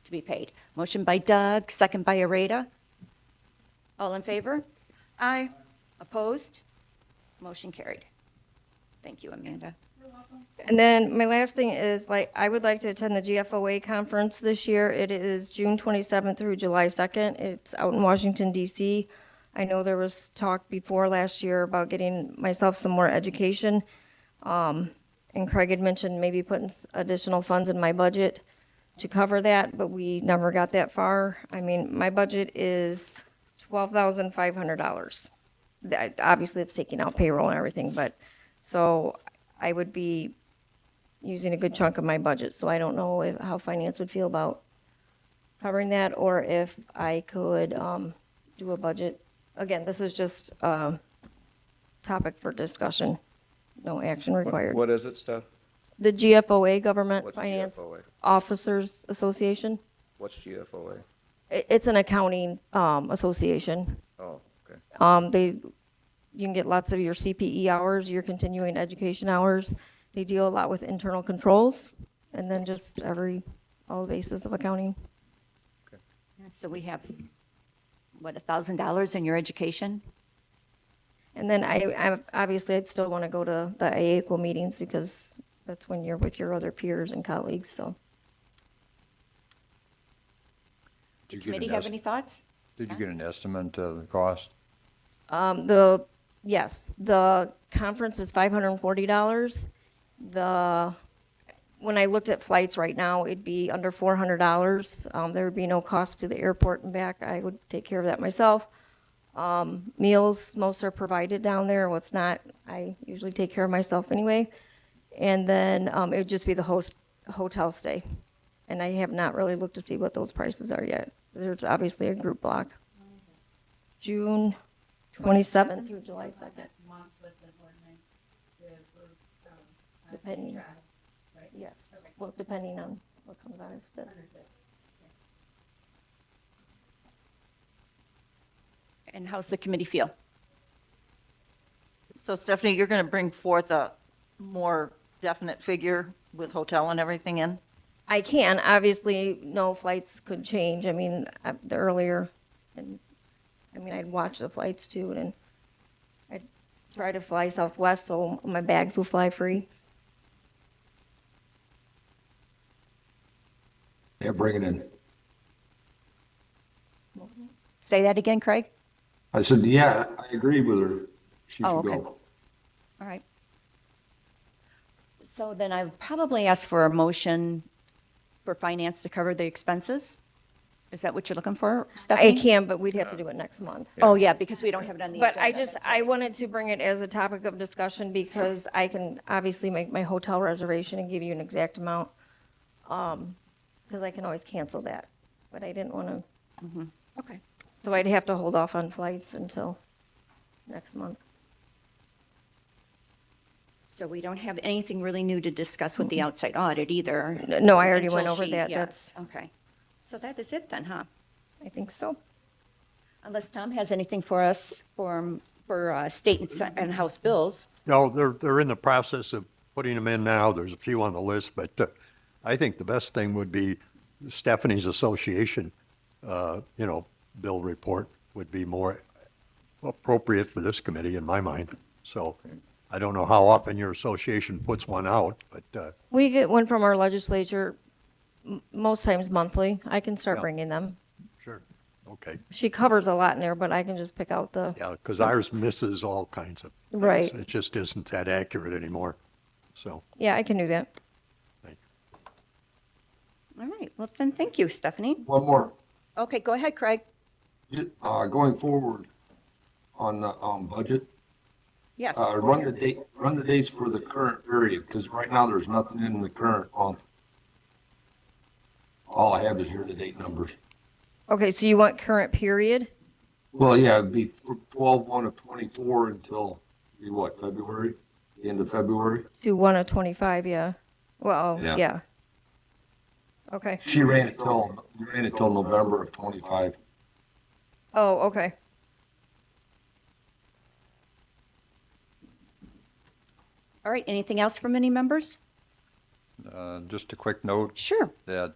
to be paid. Motion by Doug, second by Areta. All in favor? Aye. Opposed? Motion carried. Thank you, Amanda. And then my last thing is, like, I would like to attend the GFOA conference this year. It is June 27th through July 2nd. It's out in Washington, D.C. I know there was talk before last year about getting myself some more education. And Craig had mentioned maybe putting additional funds in my budget to cover that, but we never got that far. I mean, my budget is $12,500. Obviously, it's taking out payroll and everything, but, so I would be using a good chunk of my budget, so I don't know how finance would feel about covering that, or if I could do a budget. Again, this is just a topic for discussion, no action required. What is it, Steph? The GFOA, Government What's Finance GFOA? Officers Association. What's GFOA? It's an accounting association. Oh, okay. You can get lots of your CPE hours, your continuing education hours. They deal a lot with internal controls, and then just all the bases of accounting. So we have, what, $1,000 in your education? And then I obviously, I'd still want to go to the AACO meetings because that's when you're with your other peers and colleagues, so. The committee have any thoughts? Did you get an estimate of the cost? Yes, the conference is $540. When I looked at flights right now, it'd be under $400. There would be no cost to the airport and back. I would take care of that myself. Meals, most are provided down there. What's not, I usually take care of myself anyway. And then it would just be the hotel stay. And I have not really looked to see what those prices are yet. There's obviously a group block. June 27th through July 2nd. Next month with the ordinance to approve, Depending. travel, right? Yes, well, depending on what comes out of this. And how's the committee feel? So Stephanie, you're going to bring forth a more definite figure with hotel and everything in? I can, obviously, no flights could change. I mean, the earlier, and I mean, I'd watch the flights too, and I'd try to fly Southwest so my bags will fly free. Yeah, bring it in. Say that again, Craig? I said, yeah, I agree with her. She Oh, should okay. go. All right. So then I would probably ask for a motion for finance to cover the expenses. Is that what you're looking for, I Stephanie? can, but we'd have to do it next month. Oh, yeah, because we don't have it on the But agenda. I wanted to bring it as a topic of discussion because I can obviously make my hotel reservation and give you an exact amount. Because I can always cancel that, but I didn't want to, Okay. so I'd have to hold off on flights until next month. So we don't have anything really new to discuss with the outside audit either. No, I already went until over she- that. yes, okay. So that is it then, huh? I think so. Unless Tom has anything for us for state and House bills. No, they're in the process of putting them in now. There's a few on the list, but I think the best thing would be Stephanie's association, bill report would be more appropriate for this committee in my mind. So I don't know how often your association puts one out, but, We get one from our legislature most times monthly. I can start Yeah. bringing them. sure, okay. She covers a lot in there, but I can just pick out the, Yeah, because ours misses all kinds of things. Right. It just isn't that accurate anymore, so. yeah, I can do that. All right, well then, thank you, Stephanie. One more. Okay, go ahead, Craig. Going forward on the, budget, Yes. run the dates for the current period, because right now there's nothing in the current month. All I have is year-to-date numbers. Okay, so you want current period? Well, yeah, it'd be 12/1 of 24 until, February, the end of February? To 1 of 25, yeah. Well, Yeah. yeah. Okay. You ran it till November of 25. Oh, okay. All right, anything else from any members? Just a quick note Sure. that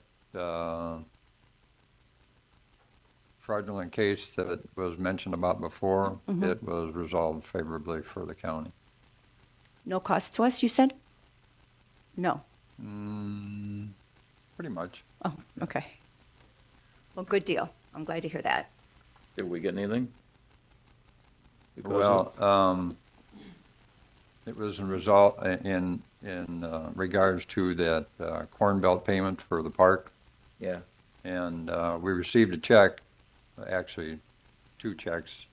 fraudulent case that was mentioned about before, it was resolved favorably for the county. No cost to us, you said? No. Pretty much. Oh, okay. Well, good deal. I'm glad to hear that. Did we get anything? Because of- Well, it was in regards to that Corn Belt payment for the park. Yeah, And we received a check, actually, two checks,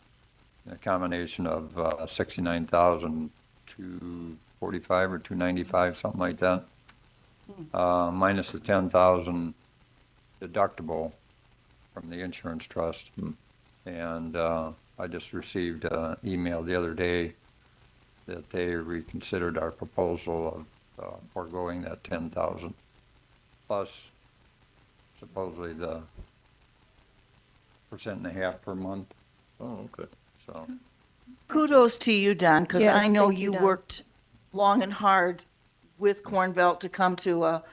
a combination of 69,245 or 295, something like that, minus the 10,000 deductible from the insurance trust. And I just received an email the other day that they reconsidered our proposal of foregoing that 10,000, plus supposedly the 1.5% per month, oh, okay. so. Kudos to you, Don, because Yes, I know thank you, you Don. worked long and hard with Corn Belt to come to a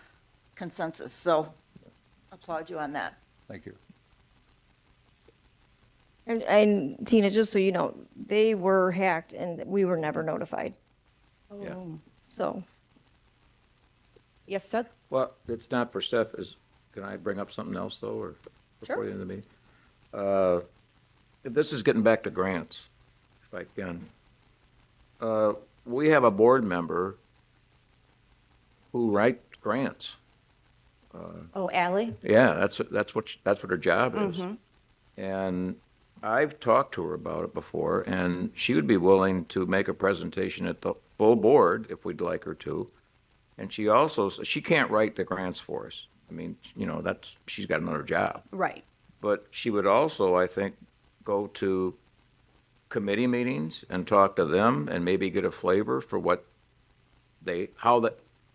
consensus, so applaud you on that. Thank you. And Tina, just so you know, they were hacked and we were never notified. Yeah. So, Yes, Doug? Well, it's not for Steph, can I bring up something else though, or before Sure. the end of the meeting? This is getting back to grants, if I can. We have a board member who writes grants. Oh, Ally? Yeah, that's what her job is. And I've talked to her about it before, and she would be willing to make a presentation at the full board if we'd like her to. And she can't write the grants for us. I mean, she's got another job. Right. But she would also, I think, go to committee meetings and talk to them and maybe get a flavor for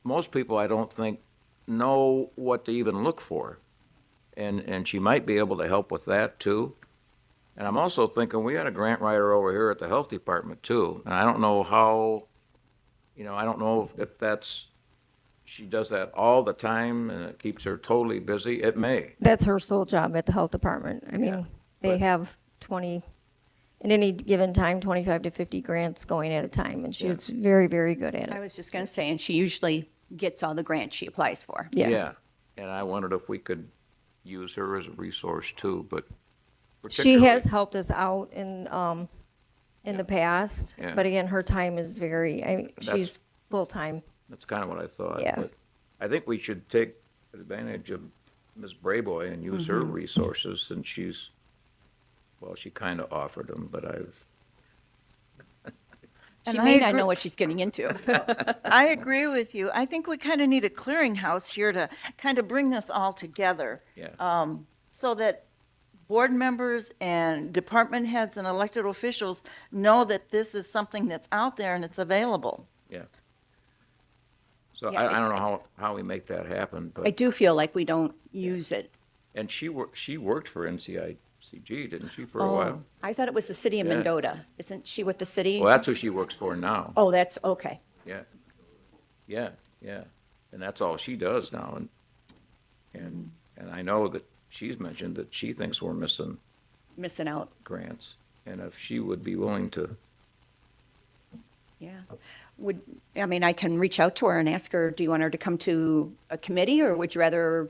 most people, I don't think, know what to even look for. And she might be able to help with that too. And I'm also thinking, we got a grant writer over here at the health department too. And I don't know how, I don't know if she does that all the time and it keeps her totally busy. It may. that's her sole job at the health department. I mean, they but- have 20, at any given time, 25 to 50 grants going at a time, and she's very, very good at I it. was just going to say, and she usually gets all the grants she applies for. Yeah. And I wondered if we could use her as a resource too, but She has particularly- helped us out in the past, Yeah. but again, her time is she's That's- full-time. That's kind of what I thought. Yeah. But I think we should take advantage of Ms. Brayboy and use her resources, and she kind of offered them, but She And may I not agree- know what she's getting into. I agree with you. I think we kind of need a clearinghouse here to kind of bring this all together. yeah. So that board members and department heads and elected officials know that this is something that's out there and it's available. Yeah. So Yeah, I don't know how we make that happen, I but, do feel like we don't use it. and she worked for NCICG, didn't she, for a Oh, while? I thought it was the city of Yeah. Mendota. Isn't she with the city? Well, that's who she works for now. Oh, that's, okay. Yeah. Yeah, yeah. And that's all she does now. And I know that she's mentioned that she thinks we're missing Missing out. grants. And if she would be willing to, Yeah. I mean, I can reach out to her and ask her, do you want her to come to a committee or would you rather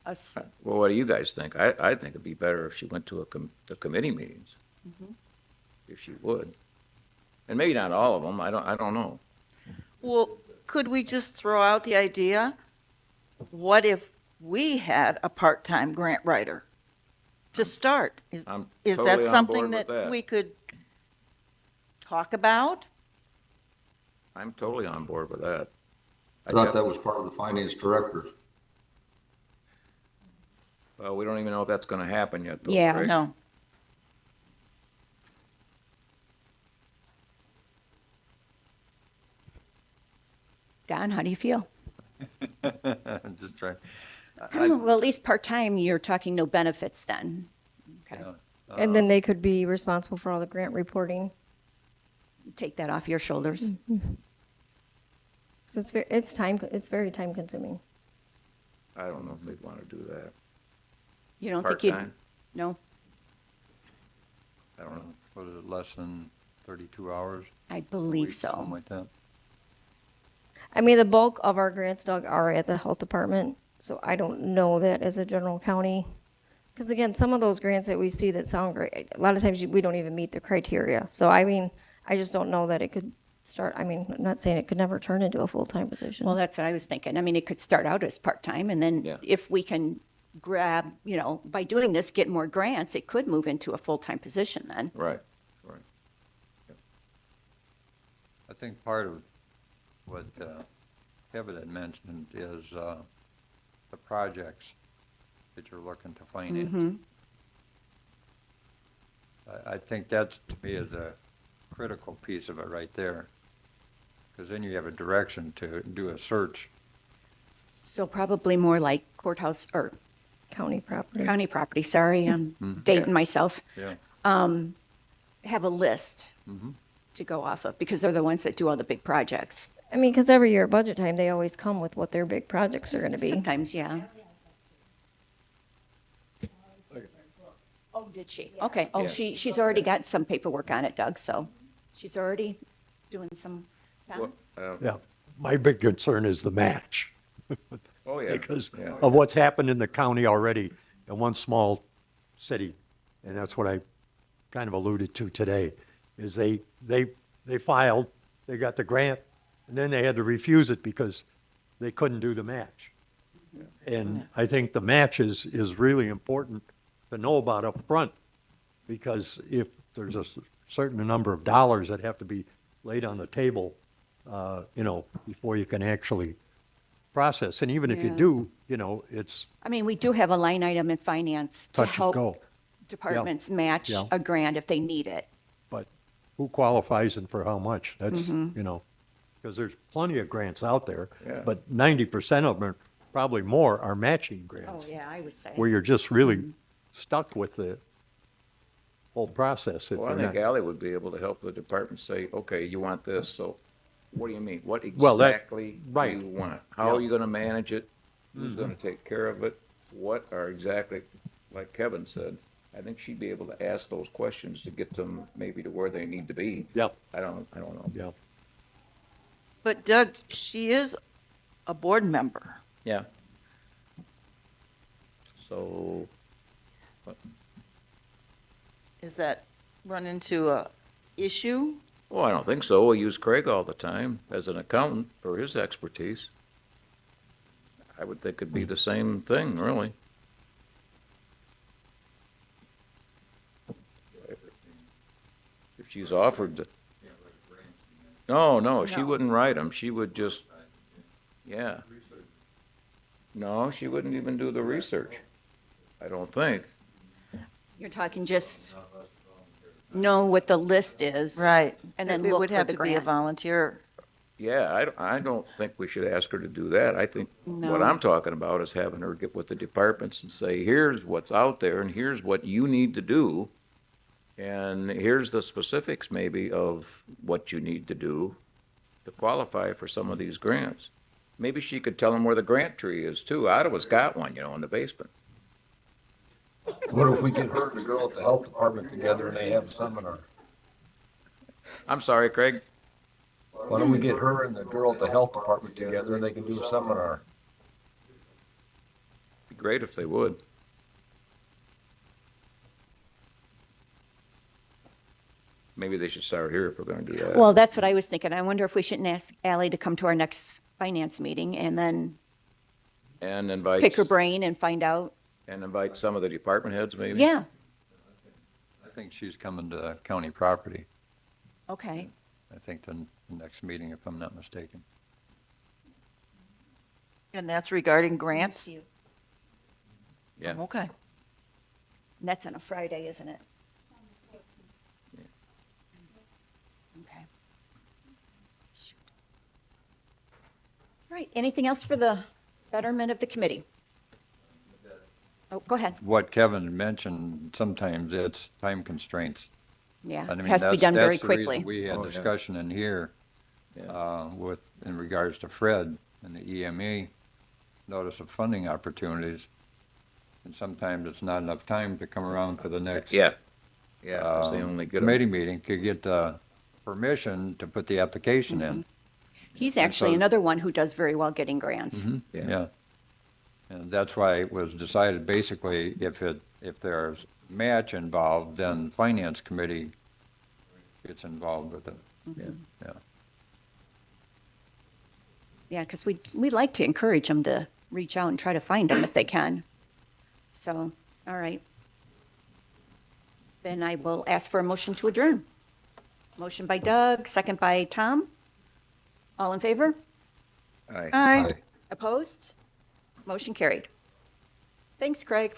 us? well, what do you guys think? I think it'd be better if she went to the committee meetings. If she would. And maybe not all of them. I don't know. Well, could we just throw out the idea? What if we had a part-time grant writer to start? I'm Is totally that on something board with that that. we could talk about? I'm totally on board with that. I thought that was part of the finance director. Well, we don't even know if that's gonna happen yet, though, Yeah. Craig. No. Don, how do you feel? I'm just trying. Well, at least part-time, you're talking no benefits then. Okay. And then they could be responsible for all the grant reporting. Take that off your shoulders. So it's very time consuming. I don't know if they'd wanna do that. You don't think you'd, Part-time? no? I don't know. Was it less than 32 hours? I a believe week, Something so. like that. I mean, the bulk of our grants, Doug, are at the health department, so I don't know that as a general county. Because again, some of those grants that we see that sound great, a lot of times we don't even meet the criteria. So I mean, I just don't know that it could start, I mean, I'm not saying it could never turn into a full-time position. Well, that's what I was thinking. I mean, it could start out as part-time and then Yeah. if we can grab, by doing this, get more grants, it could move into a full-time position then. Right, right. I think part of what Kevin had mentioned is the projects that you're looking to finance. I think that's, to me, is a critical piece of it right there. Because then you have a direction to do a search. So probably more like courthouse or County property. county property, sorry, I'm dating myself. Yeah. Have a list to go off of because they're the ones that do all the big projects. I mean, because every year at budget time, they always come with what their big projects are going to be. Sometimes, yeah. Oh, did she? Okay. Oh, Yeah. she's already got some paperwork on it, Doug, so she's already doing some. Well, Yeah, my big concern is the match. oh, yeah. Because Yeah. of what's happened in the county already in one small city. And that's what I kind of alluded to today, is they filed, they got the grant, and then they had to refuse it because they couldn't do the match. And I think the match is really important to know about up front, because if there's a certain number of dollars that have to be laid on the table, before you can actually process. And even if you Yeah. do, it's I mean, we do have a line item in finance to touch and help go. departments match Yeah. a grant if they need it. But who qualifies and for how much? That's, because there's plenty of grants out there, Yeah. but 90% of them, are probably more, are matching Oh, grants, yeah, I would say. where you're just really stuck with the whole process. if Well, I they're think not- Ally would be able to help the department say, okay, you want this, so what do you mean? What Well, that- exactly do right. you want? How are you gonna manage it? Who's gonna take care of it? What are exactly, like Kevin said, I think she'd be able to ask those questions to get them maybe to where they need to be. Yeah, I don't know. yeah. But Doug, she is a board member. Yeah. So, Is that run into a issue? well, I don't think so. We use Craig all the time as an accountant for his expertise. I would think it'd be the same thing, really. If she's offered to. No, she wouldn't write them. She would just, yeah. No, she wouldn't even do the research. I don't think. You're talking just know what the list is. Right. And then It look would for have the to be a grant. volunteer. Yeah, I don't think we should ask her to do that. I think what No. I'm talking about is having her get with the departments and say, here's what's out there and here's what you need to do. And here's the specifics maybe of what you need to do to qualify for some of these grants. Maybe she could tell them where the grant tree is too. Ottawa's got one, in the basement. What if we get her and the girl at the health department together and they have a seminar? I'm sorry, Craig. Why don't we get her and the girl at the health department together and they can do a seminar? Be great if they would. Maybe they should start here if we're gonna do that. Well, that's what I was thinking. I wonder if we shouldn't ask Ally to come to our next finance meeting and then And invite, pick her brain and find out. and invite some of the department heads maybe? Yeah, I think she's coming to county property, okay. I think the next meeting, if I'm not mistaken. And that's regarding grants? Yeah. Okay. And that's on a Friday, isn't it? Okay. Shoot. All right, anything else for the betterment of the committee? Oh, go ahead. What Kevin mentioned, sometimes it's time constraints. Yeah, I it mean, has to be that's- done very that's the reason quickly. We had Oh, yeah. discussion in here in regards to Fred and the EMA notice of funding opportunities. And sometimes it's not enough time to come around to the next Yeah, 'cause they only get 'em- committee meeting to get permission to put the application in. He's And actually so- another one who does very well getting grants. Yeah. Yeah. And that's why it was decided, basically, if there's match involved, then finance committee gets involved with it. Yeah. Yeah. Yeah, because we like to encourage them to reach out and try to find them if they can. So, all right. Then I will ask for a motion to adjourn. Motion by Doug, second by Tom. All in favor? Aye. Aye. Opposed? Motion carried. Thanks, Craig.